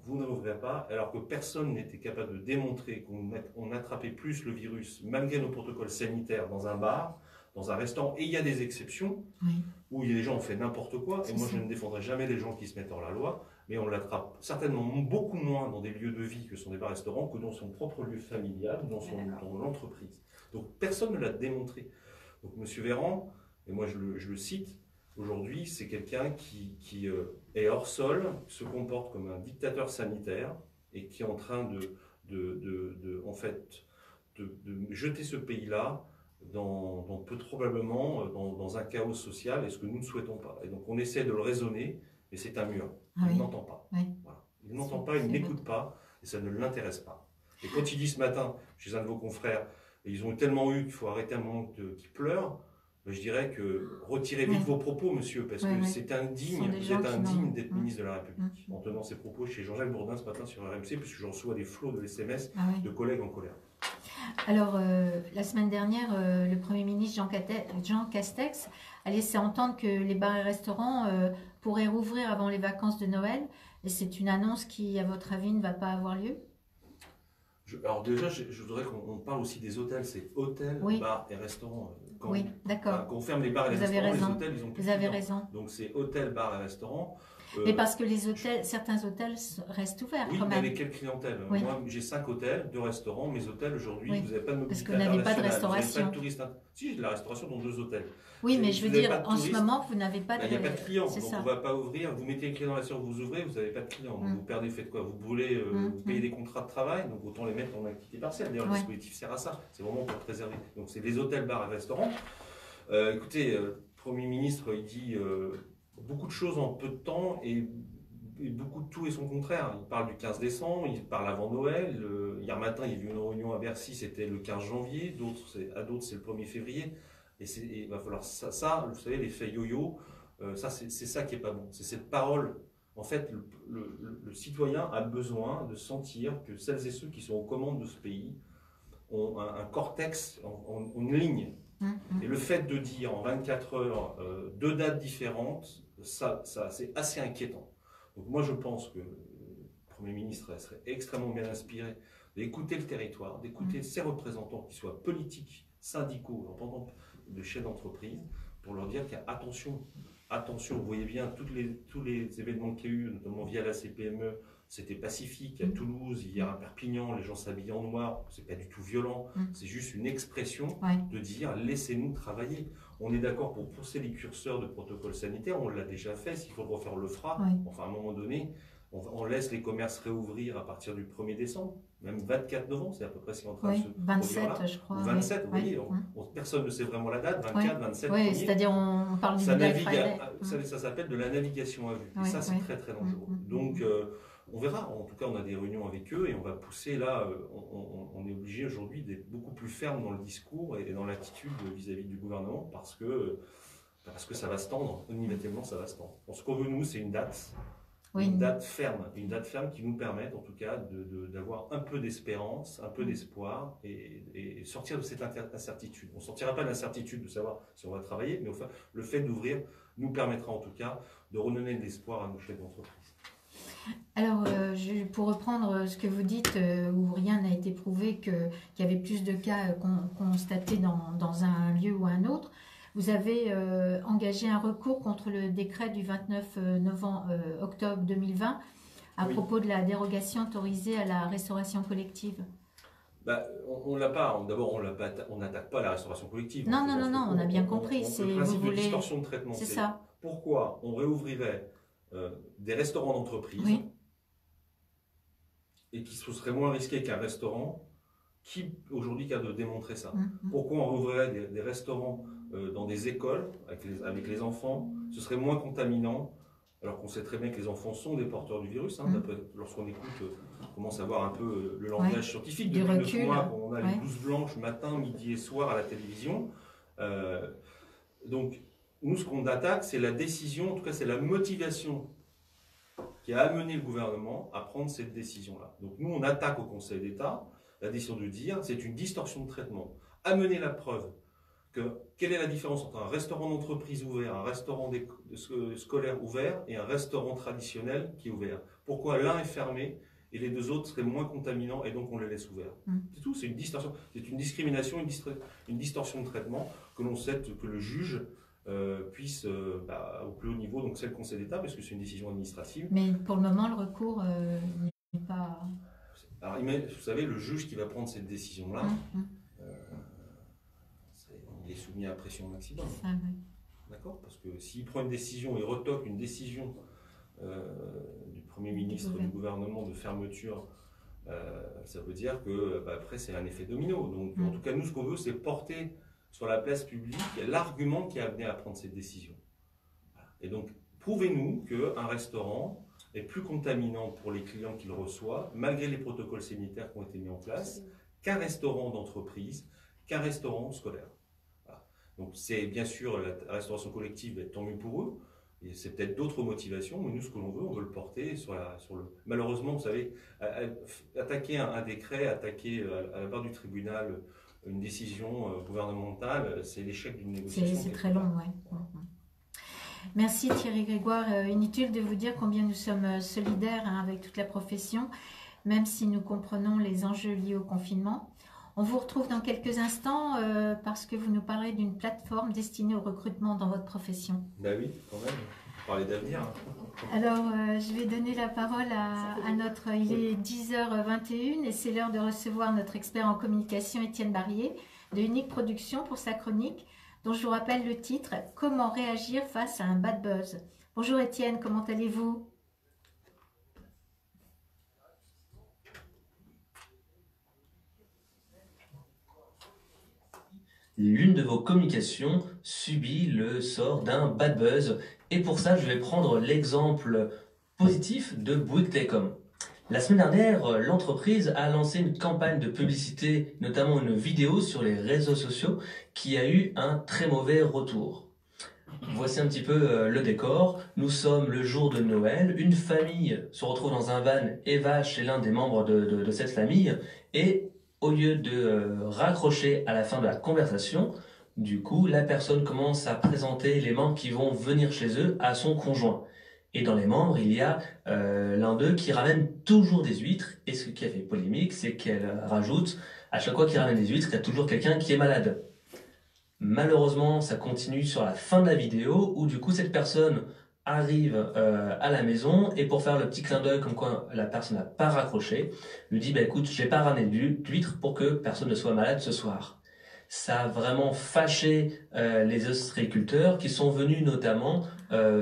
alors que personne n'était capable de démontrer qu'on attrapait plus le virus malgré nos protocoles sanitaires dans un bar, dans un restaurant, et il y a des exceptions où les gens ont fait n'importe quoi, et moi je ne défendrai jamais les gens qui se mettent hors la loi, mais on l'attrape certainement beaucoup moins dans des lieux de vie que sont des bars-restaurants que dans son propre lieu familial, dans l'entreprise. Donc personne ne l'a démontré. Donc M. Véran, et moi je le cite, aujourd'hui c'est quelqu'un qui est hors sol, se comporte comme un dictateur sanitaire, et qui est en train en fait, de jeter ce pays-là probablement dans un chaos social, et ce que nous ne souhaitons pas. Et donc on essaie de le raisonner, mais c'est un mur. Il n'entend pas. Oui. Voilà. Il n'entend pas, il n'écoute pas, et ça ne l'intéresse pas. Et quand il dit ce matin, chez un de vos confrères, et ils ont tellement eu qu'il faut arrêter un moment qu'ils pleurent, je dirais que retirez vite vos propos, monsieur, parce que c'est indigne, vous êtes indigne d'être ministre de la République, en tenant ces propos chez Jean-Jacques Bourdin ce matin sur RMC, puisque je reçois des flots de SMS de collègues en colère. Alors, la semaine dernière, le Premier ministre Jean Castex a laissé entendre que les bars et restaurants pourraient rouvrir avant les vacances de Noël. Et c'est une annonce qui, à votre avis, ne va pas avoir lieu? Alors déjà, je voudrais qu'on parle aussi des hôtels. C'est hôtels, bars et restaurants. Oui, d'accord. Quand on ferme les bars et les restaurants, les hôtels, ils ont plus de avez raison. Donc c'est hôtels, bars et restaurants. Mais parce que les hôtels, certains hôtels restent ouverts quand même. Oui, avec quelle clientèle? Moi, j'ai 5 hôtels, 2 restaurants. Mes hôtels, aujourd'hui, vous n'avez pas de mobilité internationale. Parce que vous n'avez pas de restauration. Vous n'avez pas de touristes. Si, j'ai de la restauration dans 2 hôtels. Oui, mais je veux dire, en ce moment, vous n'avez pas de... Il n'y a pas de clients, donc on ne va pas ouvrir. Vous mettez les clés dans la serre, vous ouvrez, vous n'avez pas de clients. Donc vous perdez, faites quoi? Vous brûlez, vous payez des contrats de travail, donc autant les mettre en activité partielle. D'ailleurs, le dispositif sert à ça. C'est vraiment pour préserver. Donc c'est les hôtels, bars et restaurants. Écoutez, le Premier ministre, il dit beaucoup de choses en peu de temps et beaucoup de tout et son contraire. Il parle du 15 décembre, il parle avant Noël. Hier matin, il y a eu une réunion à Bercy, c'était le 15 janvier. À d'autres, c'est le 1er février. Et il va falloir ça, vous savez, l'effet yo-yo, c'est ça qui est pas bon. C'est cette parole. En fait, le citoyen a besoin de sentir que celles et ceux qui sont aux commandes de ce pays ont un cortex, une ligne. Et le fait de dire en 24 heures 2 dates différentes, ça c'est assez inquiétant. Donc moi je pense que le Premier ministre serait extrêmement bien inspiré d'écouter le territoire, d'écouter ses représentants, qu'ils soient politiques, syndicaux, représentants de chefs d'entreprise, pour leur dire qu'attention, attention, vous voyez bien tous les événements qu'il y a eu, notamment via la CPME, c'était pacifique. À Toulouse, hier à Perpignan, les gens s'habillent en noir, c'est pas du tout violent, c'est juste une expression de dire laissez-nous travailler. On est d'accord pour pousser les curseurs de protocole sanitaire, on l'a déjà fait, s'il faut le refaire, on le fera. Enfin, à un moment donné, on laisse les commerces réouvrir à partir du 1er décembre, même 24 novembre, c'est à peu près ce qui est en train de se 27, produire là. je crois. 27, vous voyez, personne ne sait vraiment la date, 24, 27, oui, c'est-à-dire on parle du Black Friday. Ça s'appelle de la navigation à vue, et ça c'est très très dangereux. Donc on verra, en tout cas on a des réunions avec eux et on va pousser là, on est obligé aujourd'hui d'être beaucoup plus ferme dans le discours et dans l'attitude vis-à-vis du gouvernement parce que ça va se tendre, inévitablement ça va se tendre. Ce qu'on veut nous c'est une date. Une date ferme qui nous permette en tout cas d'avoir un peu d'espérance, un peu d'espoir et sortir de cette incertitude. On ne sortira pas de l'incertitude de savoir si on va travailler, mais enfin, le fait d'ouvrir nous permettra en tout cas de redonner de l'espoir à nos chefs d'entreprise. Alors, pour reprendre ce que vous dites, où rien n'a été prouvé qu'il y avait plus de cas constatés dans un lieu ou un autre, vous avez engagé un recours contre le décret du 29 octobre 2020 à propos de la dérogation autorisée à la restauration collective. On l'a pas. D'abord, on n'attaque pas la restauration collective. Non, on a bien compris. Le principe de distorsion de traitement, c'est ça. Pourquoi on réouvrirait des restaurants d'entreprise et qui serait moins risqué qu'un restaurant qui aujourd'hui a de démontrer ça. Pourquoi on rouvrirait des restaurants dans des écoles avec les enfants? Ce serait moins contaminant, alors qu'on sait très bien que les enfants sont des porteurs du virus. Lorsqu'on écoute, on commence à voir un peu le langage scientifique. Depuis 9 mois, on a les blouses blanches matin, midi et soir à la télévision. Donc, nous, ce qu'on attaque, c'est la décision, en tout cas, c'est la motivation qui a amené le gouvernement à prendre cette décision-là. Donc, nous, on attaque au Conseil d'État la décision de dire c'est une distorsion de traitement. Amener la preuve que quelle est la différence entre un restaurant d'entreprise ouvert, un restaurant scolaire ouvert et un restaurant traditionnel qui est ouvert. Pourquoi l'un est fermé et les 2 autres seraient moins contaminants et donc on les laisse ouverts. C'est tout, c'est une distorsion, c'est une discrimination, une distorsion de traitement que l'on souhaite que le juge puisse, au plus haut niveau, donc c'est le Conseil d'État, parce que c'est une décision administrative. Mais pour le moment, le recours n'est pas... Alors, vous savez, le juge qui va prendre cette décision-là, il est soumis à pression maximum. D'accord? Parce que s'il prend une décision, il retoque une décision du Premier ministre, du gouvernement de fermeture ça veut dire que après c'est un effet domino. Donc en tout cas nous ce qu'on veut c'est porter sur la place publique l'argument qui a amené à prendre cette décision. Et donc prouvez-nous qu'un restaurant est plus contaminant pour les clients qu'il reçoit, malgré les protocoles sanitaires qui ont été mis en place, qu'un restaurant d'entreprise, qu'un restaurant scolaire. Voilà. Donc c'est bien sûr la restauration collective, tant mieux pour eux. C'est peut-être d'autres motivations, mais nous, ce que l'on veut, on veut le porter sur le... Malheureusement, vous savez, attaquer un décret, attaquer à la barre du tribunal une décision gouvernementale, c'est l'échec d'une négociation. C'est très long, oui. Merci Thierry Grégoire. Inutile de vous dire combien nous sommes solidaires avec toute la profession, même si nous comprenons les enjeux liés au confinement. On vous retrouve dans quelques instants parce que vous nous parlerez d'une plateforme destinée au recrutement dans votre profession. Ben oui, quand même. Parler d'avenir. Alors, je vais donner la parole à notre... Il est 10h21 et c'est l'heure de recevoir notre expert en communication, Étienne Barrier, de Unique Production pour sa chronique, dont je vous rappelle le titre « Comment réagir face à un bad buzz ». Bonjour Étienne, comment allez-vous ? L'une de vos communications subit le sort d'un bad buzz. Et pour ça, je vais prendre l'exemple positif de Bouygues Telecom. La semaine dernière, l'entreprise a lancé une campagne de publicité, notamment une vidéo sur les réseaux sociaux, qui a eu un très mauvais retour. Voici un petit peu le décor. Nous sommes le jour de Noël. Une famille se retrouve dans un van et va chez l'un des membres de cette famille. Et au lieu de raccrocher à la fin de la conversation, du coup, la personne commence à présenter les membres qui vont venir chez eux à son conjoint. Et dans les membres, il y a l'un d'eux qui ramène toujours des huîtres. Et ce qui a fait polémique, c'est qu'elle rajoute, à chaque fois qu'il ramène des huîtres, il y a toujours quelqu'un qui est malade. Malheureusement, ça continue sur la fin de la vidéo, où du coup, cette personne arrive à la maison, et pour faire le petit clin d'œil comme quoi la personne n'a pas raccroché, lui dit, bah écoute, j'ai pas ramené d'huîtres pour que personne ne soit malade ce soir. Ça a vraiment fâché les ostréiculteurs qui sont venus notamment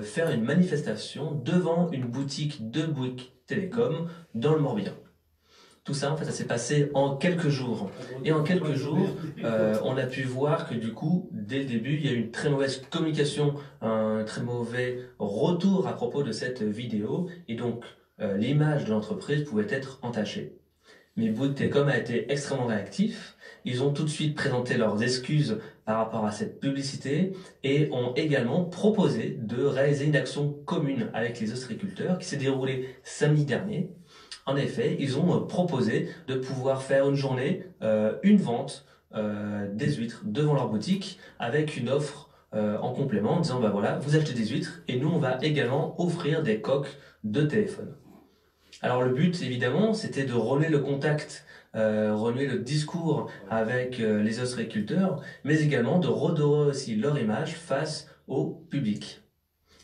faire une manifestation devant une boutique de Bouygues Télécom dans le Morbihan. Tout ça, en fait, ça s'est passé en quelques jours. Et en quelques jours, on a pu voir que du coup, dès le début, il y a eu une très mauvaise communication, un très mauvais retour à propos de cette vidéo. Et donc, l'image de l'entreprise pouvait être entachée. Mais Bouygues Telecom a été extrêmement réactif. Ils ont tout de suite présenté leurs excuses par rapport à cette publicité et ont également proposé de réaliser une action commune avec les ostréiculteurs qui s'est déroulée samedi dernier. En effet, ils ont proposé de pouvoir faire une journée, une vente des huîtres devant leur boutique avec une offre en complément en disant bah voilà, vous achetez des huîtres et nous on va également offrir des coques de téléphone. Alors le but évidemment c'était de renouer le contact, renouer le discours avec les ostréiculteurs, mais également de redorer aussi leur image face au public.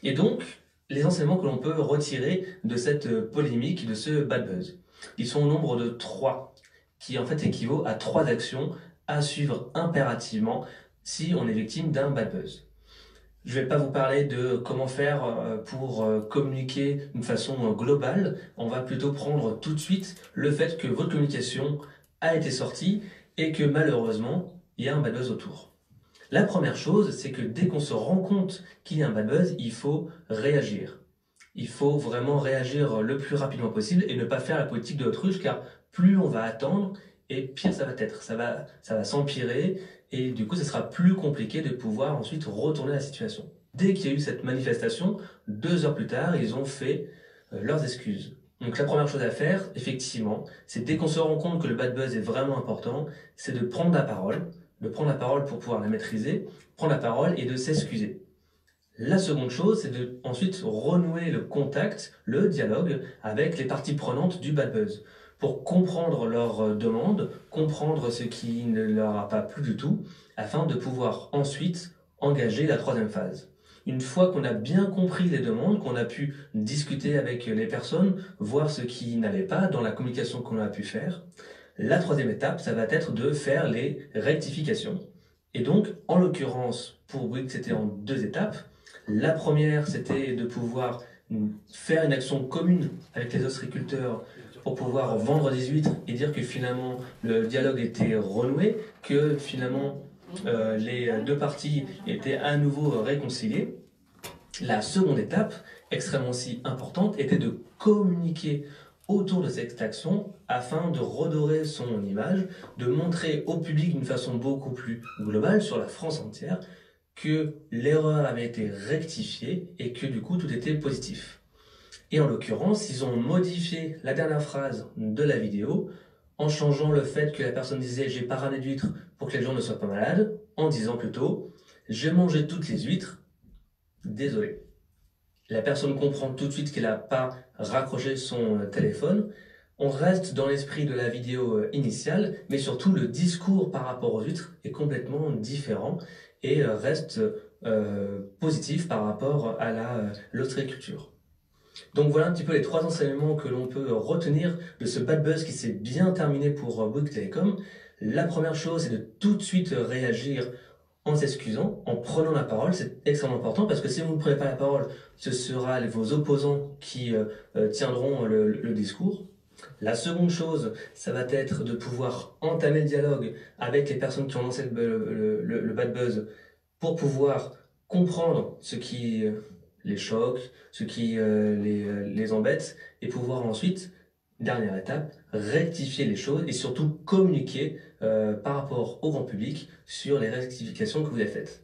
Et donc, les enseignements que l'on peut retirer de cette polémique, de ce bad buzz, ils sont au nombre de 3, qui en fait équivaut à 3 actions à suivre impérativement si on est victime d'un bad buzz. Je ne vais pas vous parler de comment faire pour communiquer d'une façon globale. On va plutôt prendre tout de suite le fait que votre communication a été sortie et que malheureusement, il y a un bad buzz autour. La première chose, c'est que dès qu'on se rend compte qu'il y a un bad buzz, il faut réagir. Il faut vraiment réagir le plus rapidement possible et ne pas faire la politique de l'autruche, car plus on va attendre et pire ça va être. Ça va s'empirer. Et du coup, ce sera plus compliqué de pouvoir ensuite retourner la situation. Dès qu'il y a eu cette manifestation, 2 heures plus tard, ils ont fait leurs excuses. Donc la première chose à faire, effectivement, c'est dès qu'on se rend compte que le bad buzz est vraiment important, c'est de prendre la parole pour pouvoir la maîtriser, prendre la parole et de s'excuser. La seconde chose, c'est de ensuite renouer le contact, le dialogue avec les parties prenantes du bad buzz, pour comprendre leurs demandes, comprendre ce qui ne leur a pas plu du tout, afin de pouvoir ensuite engager la 3e phase. Une fois qu'on a bien compris les demandes, qu'on a pu discuter avec les personnes, voir ce qui n'allait pas dans la communication qu'on a pu faire, la 3e étape, ça va être de faire les rectifications. Et donc, en l'occurrence, pour Bouygues, c'était en 2 étapes. La première, c'était de pouvoir faire une action commune avec les ostréiculteurs pour pouvoir vendre des huîtres et dire que finalement le dialogue était renoué, que finalement les deux parties étaient à nouveau réconciliées. La seconde étape, extrêmement aussi importante, était de communiquer autour de cette action afin de redorer son image, de montrer au public d'une façon beaucoup plus globale sur la France entière que l'erreur avait été rectifiée et que du coup tout était positif. Et en l'occurrence, ils ont modifié la dernière phrase de la vidéo en changeant le fait que la personne disait « j'ai pas ramené d'huîtres pour que les gens ne soient pas malades » en disant plutôt « j'ai mangé toutes les huîtres, désolé ». La personne comprend tout de suite qu'elle n'a pas raccroché son téléphone. On reste dans l'esprit de la vidéo initiale, mais surtout le discours par rapport aux huîtres est complètement différent et reste positif par rapport à l'ostréiculture. Donc voilà un petit peu les 3 enseignements que l'on peut retenir de ce bad buzz qui s'est bien terminé pour Bouygues Telecom. La première chose, c'est de tout de suite réagir en s'excusant, en prenant la parole. C'est extrêmement important parce que si vous ne prenez pas la parole, ce sera vos opposants qui tiendront le discours. La seconde chose, ça va être de pouvoir entamer le dialogue avec les personnes qui ont lancé le bad buzz pour pouvoir comprendre ce qui les choque, ce qui les embête et pouvoir ensuite, dernière étape, rectifier les choses et surtout communiquer par rapport au grand public sur les rectifications que vous avez faites.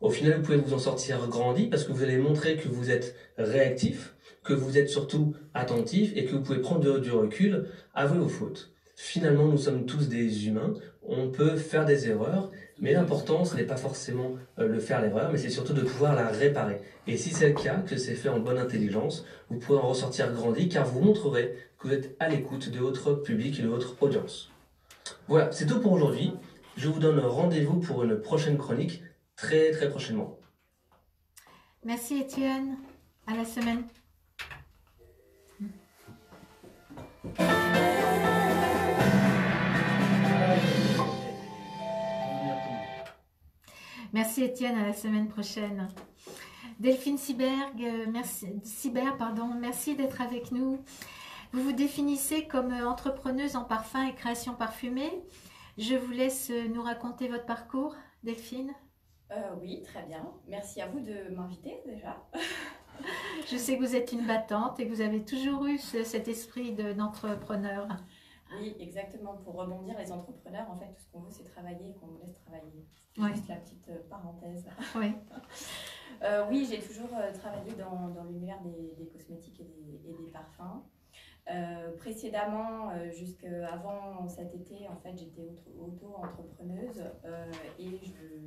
Au final, vous pouvez vous en sortir grandi parce que vous allez montrer que vous êtes réactif, que vous êtes surtout attentif et que vous pouvez prendre du recul, avouer vos fautes. Finalement, nous sommes tous des humains, on peut faire des erreurs, mais l'important, ce n'est pas forcément de faire l'erreur, mais c'est surtout de pouvoir la réparer. Et si c'est le cas, que c'est fait en bonne intelligence, vous pouvez en ressortir grandi car vous montrerez que vous êtes à l'écoute de votre public et de votre audience. Voilà, c'est tout pour aujourd'hui. Je vous donne rendez-vous pour une prochaine chronique très très prochainement. Merci Étienne, à la semaine. Merci Étienne, à la semaine prochaine. Delphine merci d'être avec nous. Vous vous définissez comme entrepreneuse en parfum et création parfumée. Je vous laisse nous raconter votre parcours, Delphine. Oui, très bien. Merci à vous de m'inviter déjà. Je sais que vous êtes une battante et que vous avez toujours eu cet esprit d'entrepreneur. Oui, exactement. Pour rebondir, les entrepreneurs, en fait, tout ce qu'on veut, c'est travailler et qu'on nous laisse travailler. C'est Ouais. juste la petite parenthèse. Oui. Oui, j'ai toujours travaillé dans l'univers des cosmétiques et des parfums. Précédemment, jusqu'avant cet été, en fait, j'étais auto-entrepreneuse et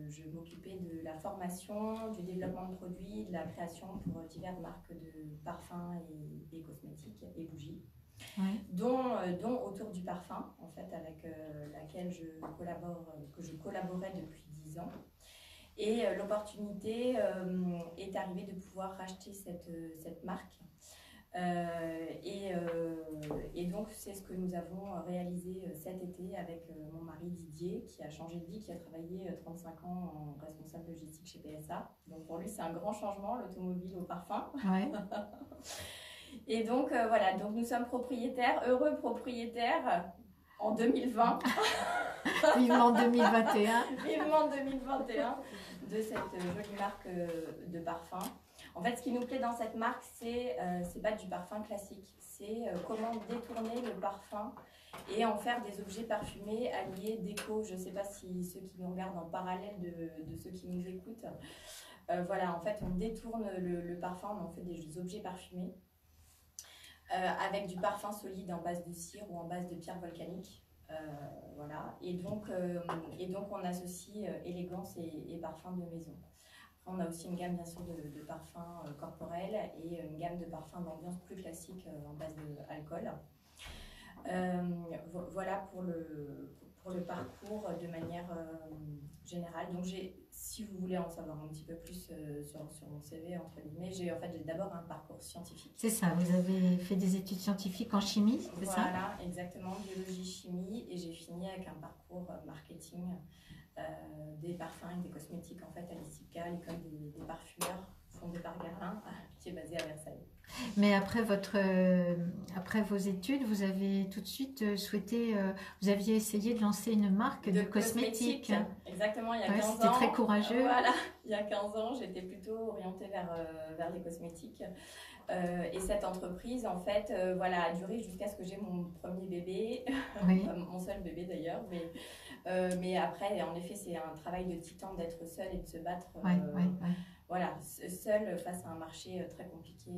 je m'occupais de la formation, du développement de produits, de la création pour diverses marques de parfums et cosmétiques et bougies. Ouais. Dont autour du parfum, en fait, avec laquelle je collaborais depuis 10 ans. Et l'opportunité est arrivée de pouvoir racheter cette marque. Et donc, c'est ce que nous avons réalisé cet été avec mon mari Didier, qui a changé de vie, qui a travaillé 35 ans en responsable logistique chez PSA. Donc, pour lui, c'est un grand changement, l'automobile au parfum. Ouais. Et donc, voilà, donc nous sommes propriétaires, heureux propriétaires en 2020. Vivement 2021. Vivement 2021 de cette jolie marque de parfum. En fait, ce qui nous plaît dans cette marque, c'est pas du parfum classique. C'est comment détourner le parfum et en faire des objets parfumés alliés déco. Je ne sais pas si ceux qui nous regardent en parallèle de ceux qui nous écoutent. Voilà, en fait, on détourne le parfum, on en fait des objets parfumés. Avec du parfum solide en base de cire ou en base de pierre volcanique. Voilà. Et donc, on associe élégance et parfum de maison. Après, on a aussi une gamme, bien sûr, de parfums corporels et une gamme de parfums d'ambiance plus classique en base d'alcool. Voilà pour le parcours de manière générale. Donc, si vous voulez en savoir un petit peu plus sur mon CV, entre guillemets, j'ai d'abord un parcours scientifique. C'est ça, vous avez fait des études scientifiques en chimie, c'est ça? Voilà, exactement, biologie, chimie, et j'ai fini avec un parcours marketing des parfums et des cosmétiques en fait à l'ICIPCA, l'école des parfumeurs, fonds de Parc-Garlin, qui est basée à Versailles. Mais après vos études, vous avez tout de suite souhaité, vous aviez essayé de lancer une marque de cosmétiques. Exactement, il y a 15 ans. C'était très courageux. Voilà, il y a 15 ans, j'étais plutôt orientée vers les cosmétiques. Et cette entreprise, en fait, voilà, a duré jusqu'à ce que j'ai mon premier bébé, Oui. mon seul bébé d'ailleurs. Mais après, en effet, c'est un travail de titan d'être seule et de se battre. Voilà, seule face à un marché très compliqué,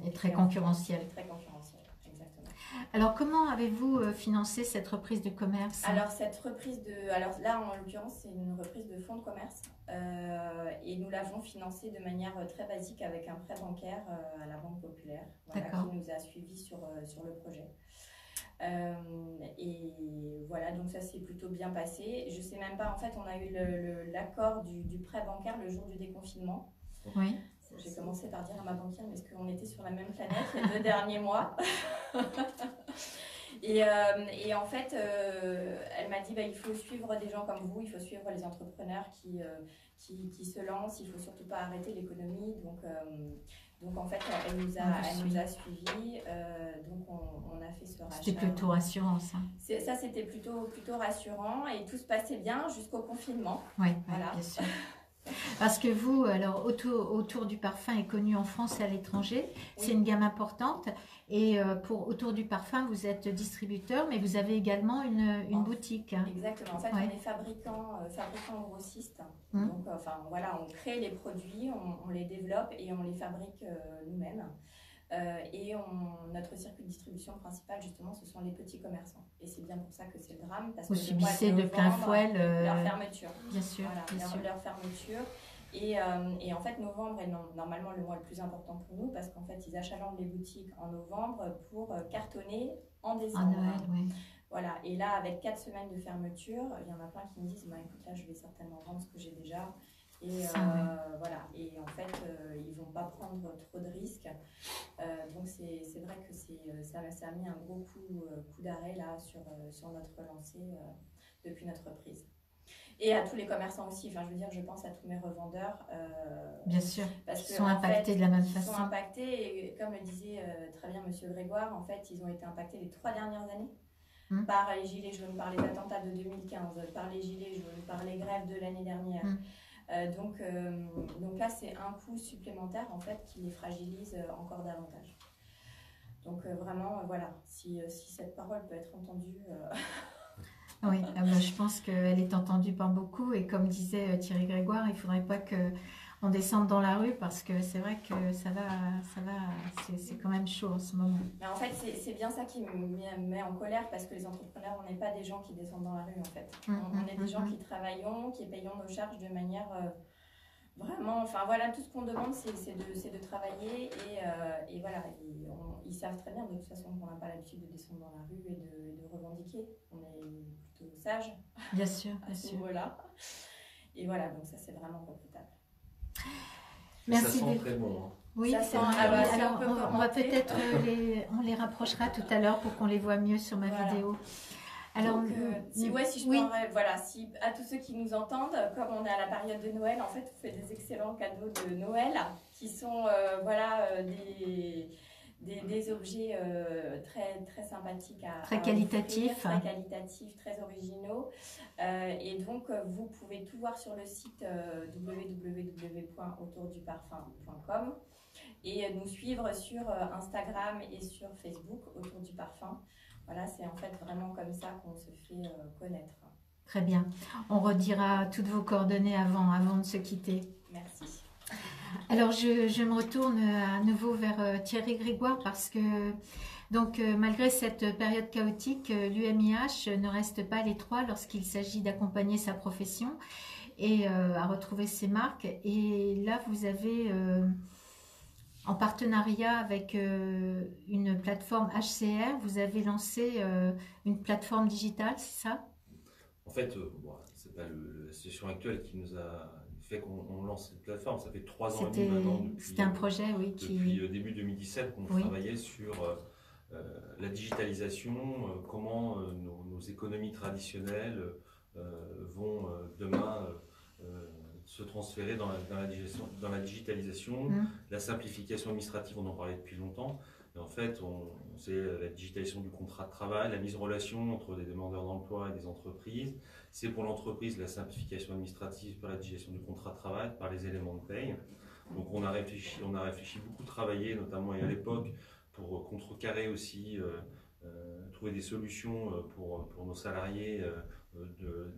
et très concurrentiel. Très concurrentiel, exactement. Alors, comment avez-vous financé cette reprise de commerce? Alors, alors là, en l'occurrence, c'est une reprise de fonds de commerce. Et nous l'avons financée de manière très basique avec un prêt bancaire à la Banque Populaire, voilà, qui nous a suivis sur le projet. Et voilà, donc ça s'est plutôt bien passé. Je sais même pas, en fait, on a eu l'accord du prêt bancaire le jour du déconfinement. Oui. J'ai commencé par dire à ma banquière, mais est-ce qu'on était sur la même planète les 2 derniers mois? Et en fait, elle m'a dit, il faut suivre des gens comme vous, il faut suivre les entrepreneurs qui se lancent, il ne faut surtout pas arrêter l'économie. Donc en fait, elle nous a suivis, donc on a fait ce rachat. C'était plutôt rassurant, ça. Ça, c'était plutôt rassurant et tout se passait bien jusqu'au confinement. Oui, voilà. Bien sûr. Parce que vous, alors, Autour du Parfum est connu en France et à l'étranger. Oui. C'est une gamme importante. Et pour Autour du Parfum, vous êtes distributeur, mais vous avez également une boutique. Exactement. En fait, on est fabricant grossiste. Donc, voilà, on crée les produits, on les développe et on les fabrique nous-mêmes. Et notre circuit de distribution principal, justement, ce sont les petits commerçants. Et c'est bien pour ça que c'est le drame. Parce vous que subissez de plein fouet leur fermeture. Bien sûr. Voilà, leur fermeture. Et en fait, novembre est normalement le mois le plus important pour nous parce qu'en fait, ils achalandent les boutiques en novembre pour cartonner en décembre. En Noël, oui. Voilà. Et là, avec 4 semaines de fermeture, il y en a plein qui me disent écoute, là, je vais certainement vendre ce que j'ai déjà. Et voilà. Et en fait, ils vont pas prendre trop de risques. Donc c'est vrai que ça a mis un gros coup d'arrêt là sur notre lancée depuis notre reprise. Et à tous les commerçants aussi. Enfin, je veux dire, je pense à tous mes revendeurs. Bien sûr. Parce que, ils sont impactés de la même façon. Ils sont impactés et comme le disait très bien Monsieur Grégoire, en fait, ils ont été impactés les 3 dernières années. Par les gilets jaunes, par les attentats de 2015, par les gilets jaunes, par les grèves de l'année dernière. Donc là, c'est un coût supplémentaire en fait qui les fragilise encore davantage. Donc vraiment, voilà, si cette parole peut être entendue. Oui, je pense qu'elle est entendue par beaucoup et comme disait Thierry Grégoire, il ne faudrait pas qu'on descende dans la rue parce que c'est vrai que c'est quand même chaud en ce moment. Mais en fait, c'est bien ça qui me met en colère parce que les entrepreneurs, on n'est pas des gens qui descendent dans la rue en fait. On est des gens qui travaillons, qui payons nos charges de manière vraiment, enfin voilà, tout ce qu'on demande c'est de travailler et voilà, ils savent très bien de toute façon qu'on n'a pas l'habitude de descendre dans la rue et de revendiquer. On est plutôt sage. Bien sûr, à ce niveau-là. Et voilà, donc ça c'est vraiment regrettable. Merci. Ça sent très bon. Hein. Oui, c'est alors on va peut-être on les rapprochera tout à l'heure pour qu'on les voit mieux sur ma vidéo. Alors, donc, si je pourrais, voilà, si à tous ceux qui nous entendent, comme on est à la période de Noël, en fait, on fait des excellents cadeaux de Noël qui sont des objets très, très sympathiqueurtifs, très qualitatifs, très originaux. Et donc, vous pouvez tout voir sur le site www.autourduparfum.com et nous suivre sur Instagram et sur Facebook Autour du Parfum. Voilà, c'est en fait vraiment comme ça qu'on se fait connaître. Très bien. On redira toutes vos coordonnées avant de se quitter. Merci. Alors, je me retourne à nouveau vers Thierry Grégoire parce que, donc, malgré cette période chaotique, l'UMIH ne reste pas à l'étroit lorsqu'il s'agit d'accompagner sa profession et à retrouver ses marques. Et là, vous avez... en partenariat avec une plateforme HCR, vous avez lancé une plateforme digitale, c'est ça? En fait, c'est pas la situation actuelle qui nous a fait qu'on lance cette plateforme. Ça fait 3 ans et demi maintenant. C'était un projet, oui. Depuis début 2017 qu'on travaillait sur la digitalisation, comment nos économies traditionnelles vont demain se transférer dans la digitalisation, la simplification administrative, on en parlait depuis longtemps. Et en fait, c'est la digitalisation du contrat de travail, la mise en relation entre des demandeurs d'emploi et des entreprises. C'est pour l'entreprise la simplification administrative par la digitalisation du contrat de travail, par les éléments de paye. Donc on a réfléchi, beaucoup travaillé, notamment à l'époque, pour contrecarrer aussi, trouver des solutions pour nos salariés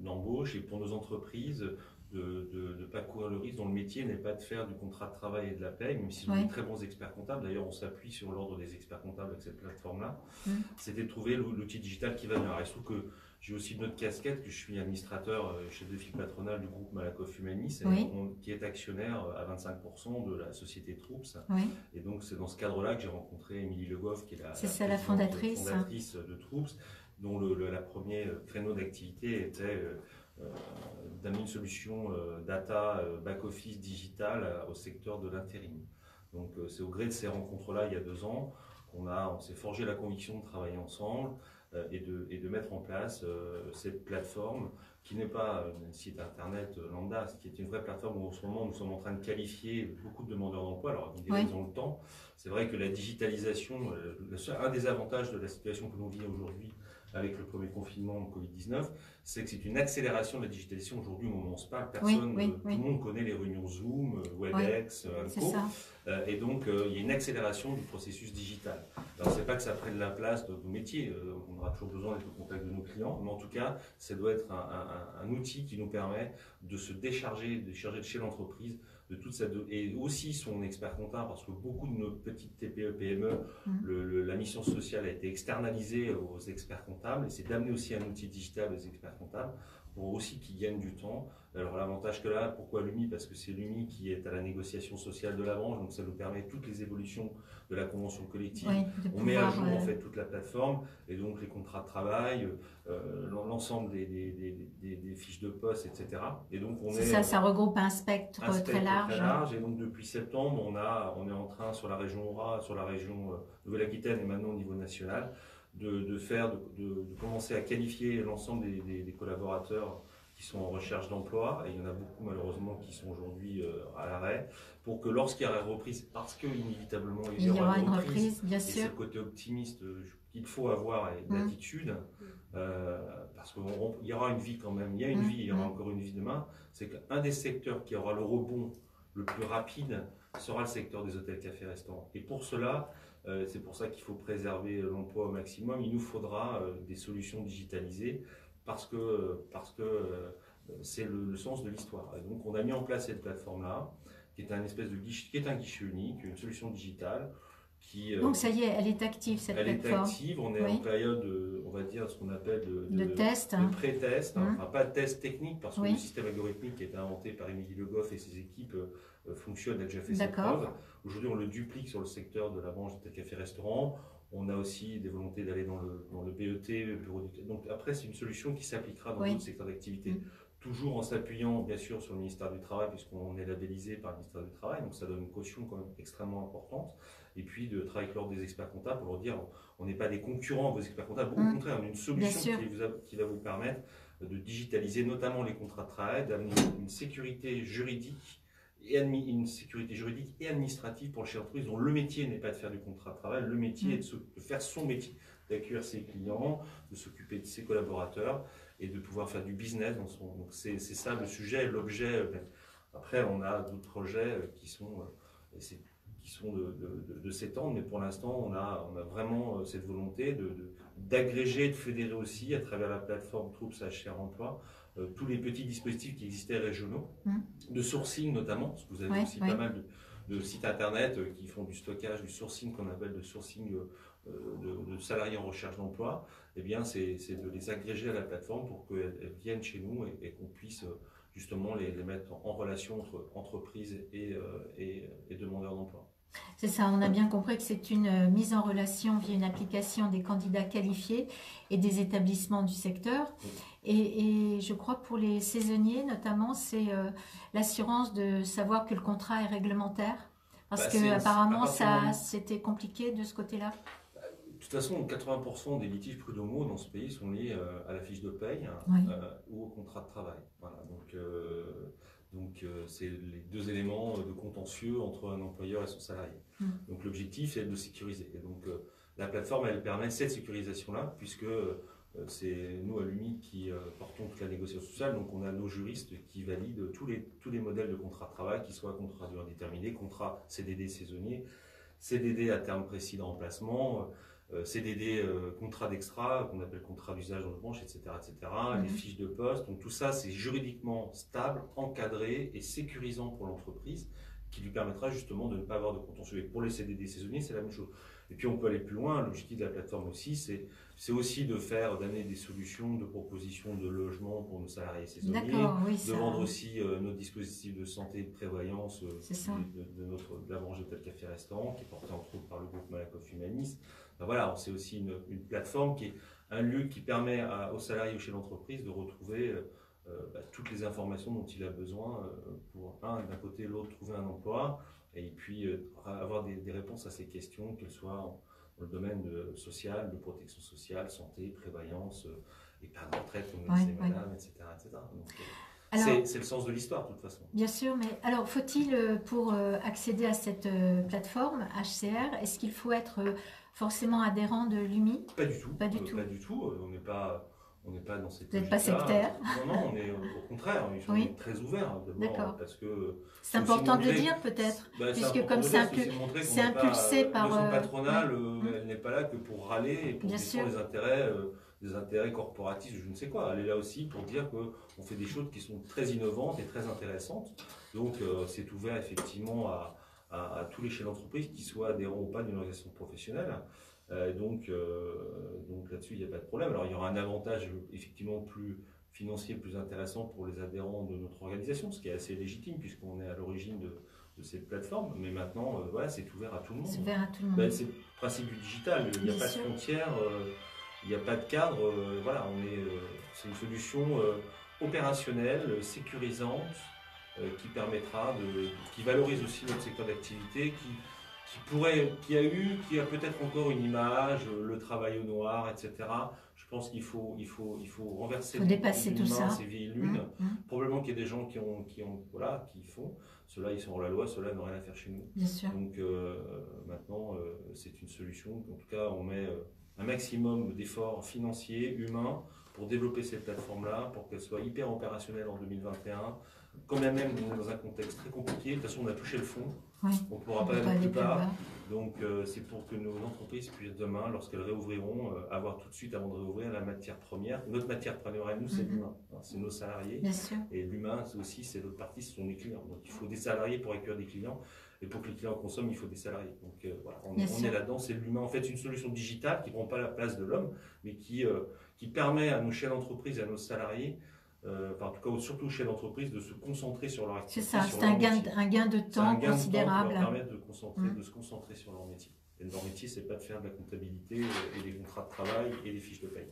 d'embauche et pour nos entreprises, de ne pas courir le risque dont le métier n'est pas de faire du contrat de travail et de la paie, même s'ils ont de très bons experts comptables. D'ailleurs, on s'appuie sur l'ordre des experts comptables avec cette plateforme-là. C'était de trouver l'outil digital qui va bien. Alors, il se trouve que j'ai aussi une autre casquette, que je suis administrateur, chef de file patronal du groupe Malakoff Humanis, qui est actionnaire à 25% de la société Troops. Et donc, c'est dans ce cadre-là que j'ai rencontré Émilie Le Goff, qui est la fondatrice de Troops, dont la première créneau d'activité était d'amener une solution data back-office digital au secteur de l'intérim. Donc c'est au gré de ces rencontres-là, il y a 2 ans, on s'est forgé la conviction de travailler ensemble et de mettre en place cette plateforme qui n'est pas un site internet lambda, qui est une vraie plateforme où en ce moment nous sommes en train de qualifier beaucoup de demandeurs d'emploi. Alors ils ont le temps. C'est vrai que la digitalisation, un des avantages de la situation que nous vivons aujourd'hui avec le premier confinement de Covid-19, c'est que c'est une accélération de la digitalisation. Aujourd'hui, au moment où on se parle, tout le monde connaît les réunions Zoom, WebEx, Inco. Et donc, il y a une accélération du processus digital. Alors, c'est pas que ça prenne la place de nos métiers. On aura toujours besoin d'être au contact de nos clients. Mais en tout cas, ça doit être un outil qui nous permet de se décharger de chez l'entreprise de toute cette, et aussi son expert comptable, parce que beaucoup de nos petites TPE, PME, la mission sociale a été externalisée aux experts comptables, et c'est d'amener aussi un outil digital aux experts comptables pour aussi qu'ils gagnent du temps. Alors l'avantage que là, pourquoi l'UMI? Parce que c'est l'UMI qui est à la négociation sociale de la branche, donc ça nous permet toutes les évolutions de la convention collective. On met à jour en fait toute la plateforme, et donc les contrats de travail, l'ensemble des fiches de poste, etc. Et donc ça regroupe un spectre très large. Et donc depuis septembre, on est en train sur la région Aura, sur la région Nouvelle-Aquitaine et maintenant au niveau national, de commencer à qualifier l'ensemble des collaborateurs qui sont en recherche d'emploi, et il y en a beaucoup malheureusement qui sont aujourd'hui à l'arrêt, pour que lorsqu'il y aura une reprise, parce qu'inévitablement il y aura une reprise, bien sûr. Et c'est le côté optimiste qu'il faut avoir et d'attitude, parce qu'il y aura une vie quand même, il y a une vie, il y aura encore une vie demain, c'est qu'un des secteurs qui aura le rebond le plus rapide sera le secteur des hôtels, cafés, restaurants. Et pour cela, c'est pour ça qu'il faut préserver l'emploi au maximum, il nous faudra des solutions digitalisées, parce que c'est le sens de l'histoire. Et donc on a mis en place cette plateforme-là, qui est un espèce de guichet, qui est un guichet unique, une solution digitale. Donc ça y est, elle est active cette plateforme. Elle est active, on est en période, on va dire, ce qu'on appelle de test, de pré-test, enfin pas de test technique, parce que le système algorithmique qui a été inventé par Émilie Le Goff et ses équipes fonctionne, a déjà fait ses preuves. Aujourd'hui on le duplique sur le secteur de la branche des cafés-restaurants. On a aussi des volontés d'aller dans le BET, bureau d'études. Donc après, c'est une solution qui s'appliquera dans d'autres secteurs d'activité. Toujours en s'appuyant, bien sûr, sur le ministère du Travail, puisqu'on est labellisé par le ministère du Travail. Donc ça donne une caution quand même extrêmement importante. Et puis de travailler avec l'ordre des experts comptables pour leur dire, on n'est pas des concurrents à vos experts comptables. Au contraire, on a une solution qui va vous permettre de digitaliser notamment les contrats de travail, d'amener une sécurité juridique et administrative pour le chef d'entreprise, dont le métier n'est pas de faire du contrat de travail, le métier est de faire son métier, d'accueillir ses clients, de s'occuper de ses collaborateurs et de pouvoir faire du business dans son. Donc c'est ça le sujet, l'objet. Après, on a d'autres projets qui sont de s'étendre, mais pour l'instant, on a vraiment cette volonté d'agréger, de fédérer aussi à travers la plateforme Troops HR Emploi tous les petits dispositifs qui existaient régionaux, de sourcing notamment, parce que vous avez aussi pas mal de sites internet qui font du stockage, du sourcing qu'on appelle de sourcing de salariés en recherche d'emploi. Eh bien, c'est de les agréger à la plateforme pour qu'elles viennent chez nous et qu'on puisse justement les mettre en relation entre entreprises et demandeurs d'emploi. C'est ça, on a bien compris que c'est une mise en relation via une application des candidats qualifiés et des établissements du secteur. Et je crois que pour les saisonniers, notamment, c'est l'assurance de savoir que le contrat est réglementaire. Parce que apparemment, c'était compliqué de ce côté-là. De toute façon, 80% des litiges prud'homaux dans ce pays sont liés à la fiche de paye ou au contrat de travail. Voilà, donc Donc, c'est les deux éléments de contentieux entre un employeur et son salarié. Donc, l'objectif, c'est de sécuriser. Et donc, la plateforme, elle permet cette sécurisation-là, puisque c'est nous, à l'UMI, qui portons toute la négociation sociale. Donc, on a nos juristes qui valident tous les modèles de contrat de travail, qu'ils soient contrat à durée déterminée, contrat CDD saisonnier, CDD à terme précis de remplacement, CDD, contrat d'extra, qu'on appelle contrat d'usage dans le branche, etc., etc., les fiches de poste. Donc tout ça, c'est juridiquement stable, encadré et sécurisant pour l'entreprise, qui lui permettra justement de ne pas avoir de contentieux. Et pour les CDD saisonniers, c'est la même chose. Et puis on peut aller plus loin. L'objectif de la plateforme aussi, c'est aussi d'amener des solutions, de propositions de logement pour nos salariés saisonniers, de vendre aussi nos dispositifs de santé et de prévoyance de la branche hôtel café restaurant, qui est portée entre autres par le groupe Malakoff Humanis. Ben voilà, c'est aussi une plateforme qui est un lieu qui permet aux salariés chez l'entreprise de retrouver toutes les informations dont il a besoin pour, d'un côté, l'autre, trouver un emploi, et puis avoir des réponses à ces questions, qu'elles soient dans le domaine social, de protection sociale, santé, prévoyance, épargne retraite, comme le disait madame, etc. Donc, c'est le sens de l'histoire, de toute façon. Bien sûr, mais alors faut-il, pour accéder à cette plateforme HCR, est-ce qu'il faut être forcément adhérent de l'UMI? Pas du tout. Pas du tout. Pas du tout. On n'est pas dans cette. Vous n'êtes pas sectaire? Non, on est au contraire. On est très ouvert d'abord, parce que c'est important de le dire peut-être, puisque comme c'est impulsé par. La patronale, elle n'est pas là que pour râler et pour défendre des intérêts corporatifs, je ne sais quoi. Elle est là aussi pour dire qu'on fait des choses qui sont très innovantes et très intéressantes. Donc c'est ouvert effectivement à tous les chefs d'entreprise, qui soient adhérents ou pas d'une organisation professionnelle. Donc là-dessus, il n'y a pas de problème. Alors il y aura un avantage effectivement plus financier, plus intéressant pour les adhérents de notre organisation, ce qui est assez légitime puisqu'on est à l'origine de cette plateforme. Mais maintenant, voilà, c'est ouvert à tout le monde. C'est ouvert à tout le monde. C'est le principe du digital. Il n'y a pas de frontières, il n'y a pas de cadre. Voilà, c'est une solution opérationnelle, sécurisante, qui permettra qui valorise aussi notre secteur d'activité, qui a peut-être encore une image, le travail au noir, etc. Je pense qu'il faut renverser, dépasser tout ça, ces vieilles lunes. Probablement qu'il y a des gens qui font. Ceux-là, ils sont hors la loi, ceux-là n'ont rien à faire chez nous. Bien sûr. Donc maintenant, c'est une solution. En tout cas, on met un maximum d'efforts financiers, humains, pour développer cette plateforme-là, pour qu'elle soit hyper opérationnelle en 2021. Quand même, on est dans un contexte très compliqué. De toute façon, on a touché le fond. On ne pourra pas aller plus bas. Donc, c'est pour que nos entreprises puissent demain, lorsqu'elles réouvriront, avoir tout de suite, avant de réouvrir, la matière première. Notre matière première à nous, c'est l'humain. C'est nos salariés. Bien sûr. Et l'humain, c'est l'autre partie, ce sont les clients. Donc, il faut des salariés pour accueillir des clients. Et pour que les clients consomment, il faut des salariés. Donc, voilà, on est là-dedans. C'est l'humain. En fait, c'est une solution digitale qui ne prend pas la place de l'homme, mais qui permet à nos chefs d'entreprise et à nos salariés, en tout cas surtout aux chefs d'entreprise, de se concentrer sur leur activité. C'est ça, c'est un gain de temps considérable. Qui leur permet de se concentrer sur leur métier. Et leur métier, c'est pas de faire de la comptabilité et des contrats de travail et des fiches de paye.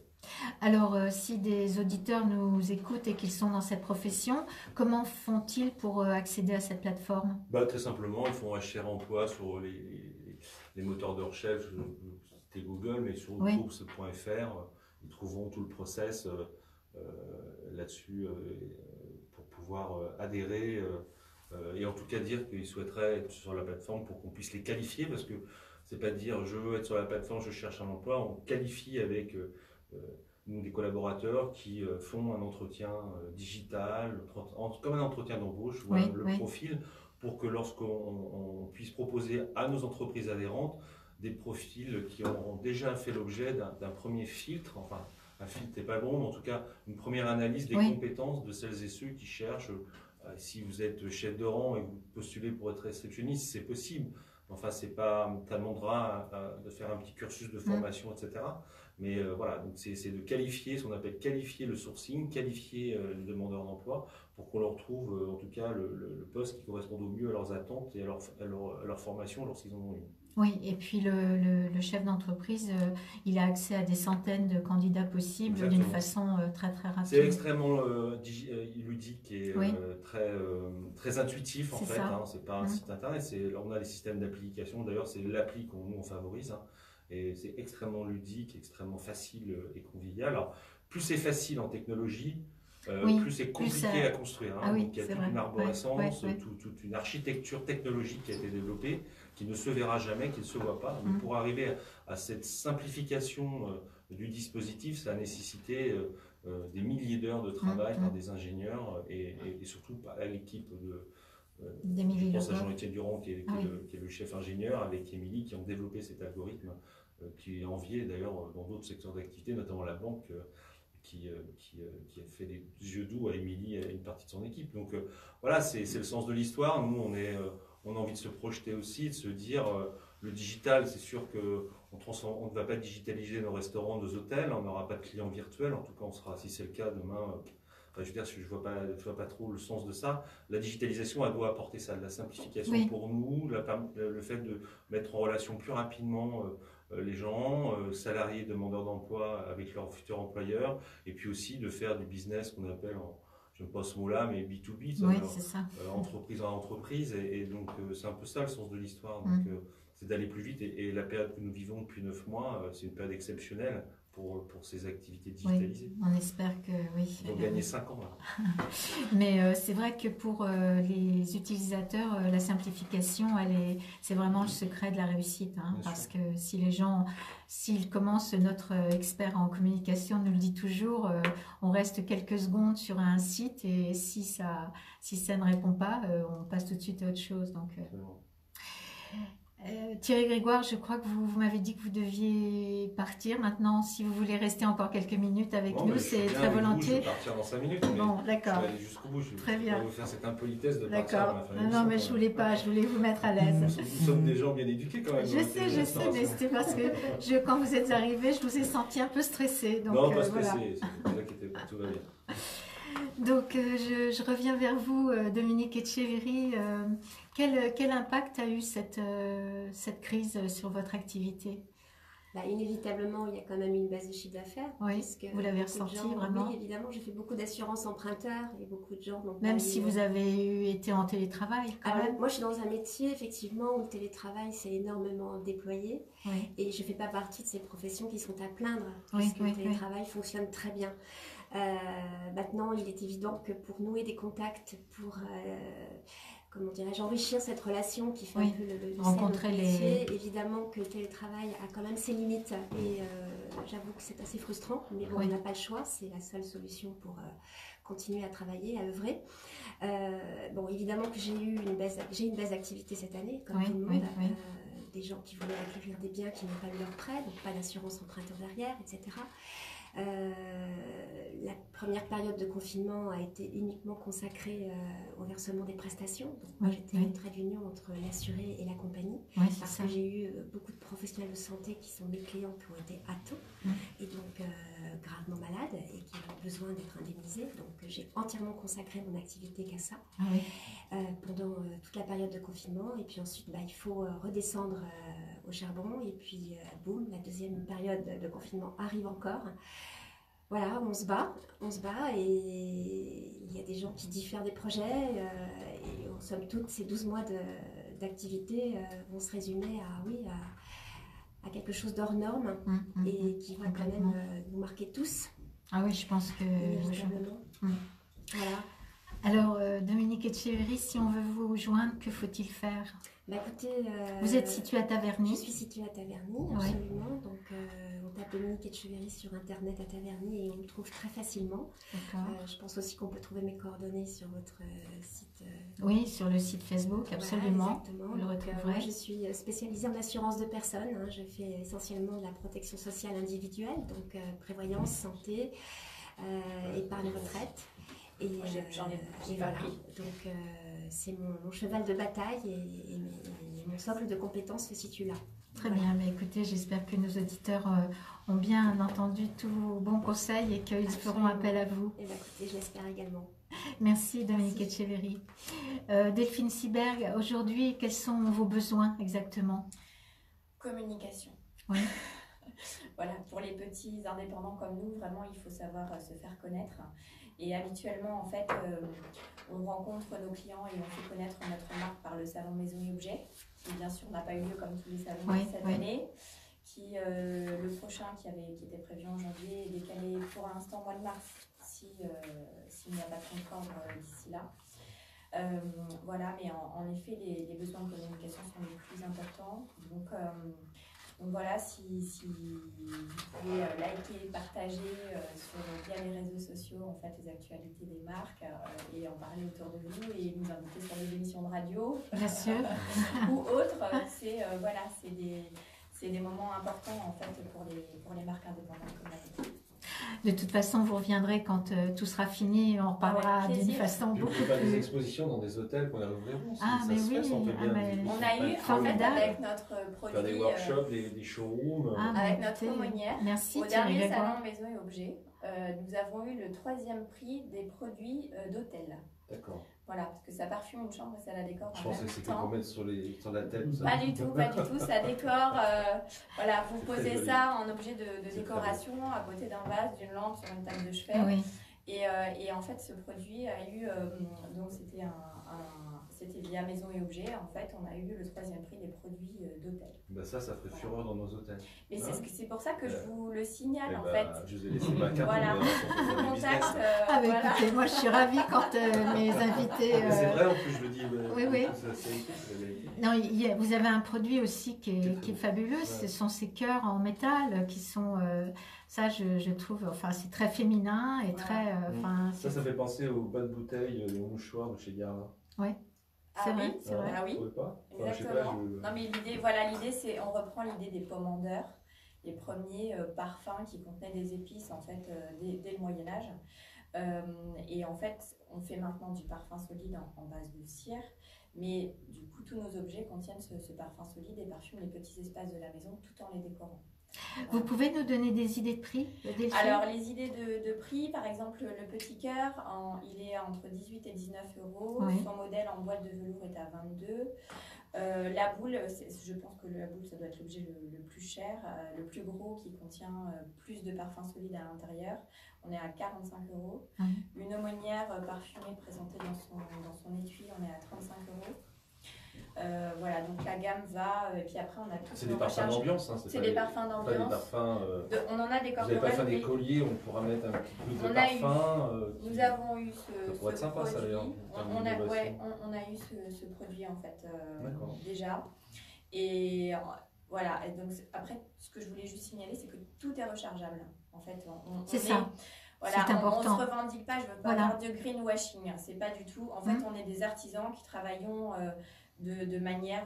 Alors, si des auditeurs nous écoutent et qu'ils sont dans cette profession, comment font-ils pour accéder à cette plateforme? Très simplement, ils font HCR Emploi sur les moteurs de recherche, c'était Google, mais sur groups.fr, ils trouveront tout le process là-dessus pour pouvoir adhérer et en tout cas dire qu'ils souhaiteraient être sur la plateforme pour qu'on puisse les qualifier, parce que c'est pas dire je veux être sur la plateforme, je cherche un emploi. On qualifie avec nous des collaborateurs qui font un entretien digital, comme un entretien d'embauche, le profil, pour que lorsqu'on puisse proposer à nos entreprises adhérentes des profils qui auront déjà fait l'objet d'un premier filtre, enfin un filtre n'est pas bon, mais en tout cas une première analyse des compétences de celles et ceux qui cherchent. Si vous êtes chef de rang et vous postulez pour être réceptionniste, c'est possible. Enfin, ça demandera de faire un petit cursus de formation, etc. Mais voilà, donc c'est de qualifier, ce qu'on appelle qualifier le sourcing, qualifier les demandeurs d'emploi pour qu'on leur trouve en tout cas le poste qui correspond au mieux à leurs attentes et à leur formation lorsqu'ils en ont une. Oui, et puis le chef d'entreprise, il a accès à des centaines de candidats possibles d'une façon très très rapide. C'est extrêmement ludique et très intuitif en fait. C'est pas un site internet, on a les systèmes d'application. D'ailleurs, c'est l'appli qu'on favorise. Et c'est extrêmement ludique, extrêmement facile et convivial. Alors, plus c'est facile en technologie, plus c'est compliqué à construire. Hein. Donc, il y a toute une arborescence, toute une architecture technologique qui a été développée, qui ne se verra jamais, qui ne se voit pas. Mais pour arriver à cette simplification du dispositif, ça a nécessité des milliers d'heures de travail par des ingénieurs et surtout par l'équipe de je pense à Jean-Étienne Durand qui est le chef ingénieur avec Émilie qui ont développé cet algorithme qui est envié d'ailleurs dans d'autres secteurs d'activité, notamment la banque qui a fait des yeux doux à Émilie et à une partie de son équipe. Donc voilà, c'est le sens de l'histoire. Nous, on a envie de se projeter aussi, de se dire le digital, c'est sûr qu'on ne va pas digitaliser nos restaurants, nos hôtels, on n'aura pas de clients virtuels, en tout cas on sera, si c'est le cas demain, je veux dire, je ne vois pas trop le sens de ça. La digitalisation, elle doit apporter ça, de la simplification pour nous, le fait de mettre en relation plus rapidement les gens, salariés, demandeurs d'emploi avec leurs futurs employeurs, et puis aussi de faire du business qu'on appelle, je n'aime pas ce mot-là, mais B2B, c'est ça. Entreprise en entreprise, et donc c'est un peu ça le sens de l'histoire. Donc c'est d'aller plus vite, et la période que nous vivons depuis 9 mois, c'est une période exceptionnelle pour ces activités digitalisées. Oui, on espère que oui. On va gagner 5 ans. Là. Mais c'est vrai que pour les utilisateurs, la simplification, c'est vraiment le secret de la réussite. Hein, parce que si les gens, s'ils commencent, notre expert en communication nous le dit toujours, on reste quelques secondes sur un site et si ça ne répond pas, on passe tout de suite à autre chose. Donc, Thierry Grégoire, je crois que vous m'avez dit que vous deviez partir. Maintenant, si vous voulez rester encore quelques minutes avec nous, c'est très volontiers. Je vais partir dans 5 minutes. Bon, d'accord. Je vais aller jusqu'au bout. Très bien. Je vais vous faire cette impolitesse de partir à la fin de Non, mais je voulais pas. Je voulais vous mettre à l'aise. Nous sommes des gens bien éduqués quand même. Je sais, mais c'était parce que quand vous êtes arrivé, je vous ai senti un peu stressé. Donc, non, pas stressé. Ne vous inquiétez pas, tout va bien. Donc, je reviens vers vous, Dominique Etcheverry. Quel impact a eu cette crise sur votre activité? Inévitablement, il y a quand même une baisse de chiffre d'affaires. Oui, vous l'avez ressenti vraiment? Oui, évidemment, j'ai fait beaucoup d'assurance emprunteur et beaucoup de gens n'ont même si vous avez été en télétravail quand même. Moi, je suis dans un métier, effectivement, où le télétravail s'est énormément déployé. Et je ne fais pas partie de ces professions qui sont à plaindre, puisque le télétravail fonctionne très bien. Maintenant, il est évident que pour nouer des contacts, pour comment dirais-je, enrichir cette relation qui fait un peu le rencontrer métier, évidemment que le télétravail a quand même ses limites et j'avoue que c'est assez frustrant, mais bon, on n'a pas le choix, c'est la seule solution pour continuer à travailler, à œuvrer. Bon, évidemment que j'ai une baisse d'activité cette année, comme tout le monde. Des gens qui voulaient acquérir des biens qui n'ont pas eu leur prêt, donc pas d'assurance emprunteur derrière, etc. La première période de confinement a été uniquement consacrée au versement des prestations. Donc moi j'étais une trait d'union entre l'assuré et la compagnie parce que j'ai eu beaucoup de professionnels de santé qui sont des clients qui ont été atteints et donc gravement malades et qui ont besoin d'être indemnisés. Donc j'ai entièrement consacré mon activité qu'à ça pendant toute la période de confinement. Et puis ensuite il faut redescendre au charbon et puis boum, la deuxième période de confinement arrive encore. Voilà, on se bat et il y a des gens qui diffèrent des projets et en somme toute ces 12 mois d'activité vont se résumer à quelque chose d'hors norme et qui va quand même nous marquer tous. Ah oui, je pense que... Inévitablement. Voilà. Alors, Dominique Etcheverry, si on veut vous joindre, que faut-il faire? Écoutez, vous êtes située à Taverny? Je suis située à Taverny, absolument. Donc, on tape Dominique Etcheverry sur Internet à Taverny et on me trouve très facilement. Je pense aussi qu'on peut trouver mes coordonnées sur votre site. Oui, sur le site Facebook, absolument. Exactement. Vous le retrouverez. Moi, je suis spécialisée en assurance de personnes. Je fais essentiellement de la protection sociale individuelle, donc prévoyance, santé, épargne retraite. Et j'en ai voilà. Donc c'est mon cheval de bataille et mon socle de compétences se situe là. Très bien, mais écoutez, j'espère que nos auditeurs ont bien entendu tous vos bons conseils et qu'ils feront appel à vous. Et écoutez, je l'espère également. Merci Dominique Etcheverry. Delphine Siberg, aujourd'hui, quels sont vos besoins exactement? Communication. Oui. Voilà, pour les petits indépendants comme nous, vraiment, il faut savoir se faire connaître. Et habituellement, en fait, on rencontre nos clients et on fait connaître notre marque par le salon Maison et Objets, qui bien sûr n'a pas eu lieu comme tous les salons cette année, qui le prochain qui était prévu en janvier est décalé pour l'instant au mois de mars. s'il n'y a pas de confort d'ici là. Voilà, mais en effet, les besoins de communication sont les plus importants. Donc voilà, si vous pouvez liker, partager via les réseaux sociaux en fait, les actualités des marques et en parler autour de vous et nous inviter sur des émissions de radio bien sûr. ou autres, voilà, c'est des moments importants en fait, pour les marques indépendantes comme la nôtre. De toute façon, vous reviendrez quand tout sera fini, on reparlera d'une façon beaucoup plus... Pas des expositions dans des hôtels qu'on a rouvriront. Ah, mais oui, on a eu, en fait, avec notre produit... Faire des workshops, des showrooms. Avec notre aumônière, merci, au dernier salon Maison et Objets, nous avons eu le 3e prix des produits d'hôtel. D'accord. Voilà, parce que ça parfume une chambre et ça la décore. Je pensais que c'était pour mettre sur la tête. Pas du tout, pas du tout. Ça décore. Voilà, vous posez ça en objet de décoration à côté d'un vase, d'une lampe sur une table de chevet. Oui. Et en fait, ce produit a eu, donc c'était via Maison et Objets, en fait, on a eu le 3e prix des produits d'hôtel. Bah ça ferait fureur dans nos hôtels. Mais c'est pour ça que je vous le signale, en fait. Je vous ai laissé ma carte. Voilà. Contact. Voilà. Écoutez, moi je suis ravie quand mes invités... C'est vrai, en plus, je le dis. Oui. Non, vous avez un produit aussi qui est fabuleux, ce sont ces cœurs en métal qui sont... ça, je trouve, enfin, c'est très féminin et très... Ça fait penser aux bonnes bouteilles, les mouchoirs de chez Guerlain. Oui. C'est vrai, c'est vrai. Ah oui, exactement. Non, mais l'idée, c'est, on reprend l'idée des pommandeurs, les premiers parfums qui contenaient des épices, en fait, dès le Moyen-Âge. Et en fait, on fait maintenant du parfum solide en base de cire, mais du coup, tous nos objets contiennent ce parfum solide et parfument les petits espaces de la maison tout en les décorant. Vous pouvez nous donner des idées de prix, Delphine? Alors, les idées de prix, par exemple, le petit cœur, il est entre 18 et 19 euros. Oui. Son modèle en boîte de velours est à 22. La boule, je pense que la boule, ça doit être l'objet le plus cher. Le plus gros qui contient plus de parfum solide à l'intérieur, on est à 45 euros. Une aumônière parfumée présentée dans son étui, on est à 35 euros. Voilà, donc la gamme va, et puis après on a tout. C'est des parfums d'ambiance, hein, c'est des parfums d'ambiance. On en a des corporels. Vous n'avez pas fait des colliers, on pourra mettre un petit peu de parfum. Nous avons eu ce pourrait être sympa, ça d'ailleurs. On a eu ce produit en fait déjà. Et voilà, et donc après ce que je voulais juste signaler, c'est que tout est rechargeable. En fait, c'est ça. Voilà, c'est important. On ne se revendique pas, je ne veux pas avoir de greenwashing, c'est pas du tout. En fait, on est des artisans qui travaillons de manière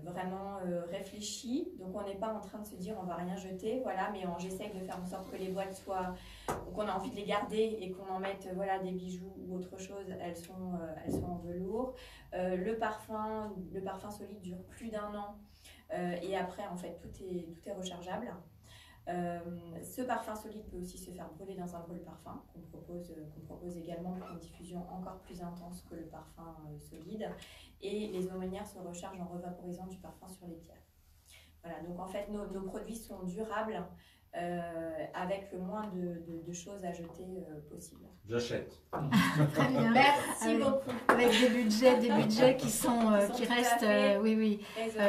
vraiment réfléchie. Donc, on n'est pas en train de se dire on va rien jeter, voilà, mais j'essaie de faire en sorte que les boîtes soient, qu'on a envie de les garder et qu'on en mette des bijoux ou autre chose, elles sont en velours. Le parfum solide dure plus d'1 an et après, en fait, tout est rechargeable. Ce parfum solide peut aussi se faire brûler dans un brûle-parfum qu'on propose également pour une diffusion encore plus intense que le parfum solide. Et les aumônières se rechargent en revaporisant du parfum sur les pierres. Voilà, donc en fait nos produits sont durables avec le moins de choses à jeter possible. J'achète. Très bien. Merci beaucoup. Avec des budgets qui restent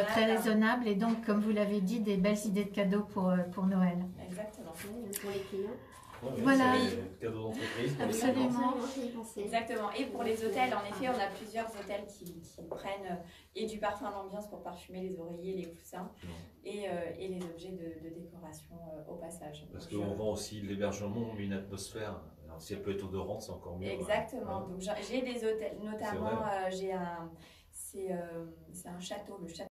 très raisonnables et donc, comme vous l'avez dit, des belles idées de cadeaux pour Noël. Exactement. Pour les clients. Voilà. Cadeaux d'entreprise. Absolument. Exactement. Et pour les hôtels, en effet, on a plusieurs hôtels qui prennent et du parfum d'ambiance pour parfumer les oreillers, les coussins et les objets de décoration au passage. Parce qu'on vend aussi l'hébergement, mais une atmosphère. Alors, si elle peut être odorante, c'est encore mieux. Exactement. Donc j'ai des hôtels, notamment c'est un château, le château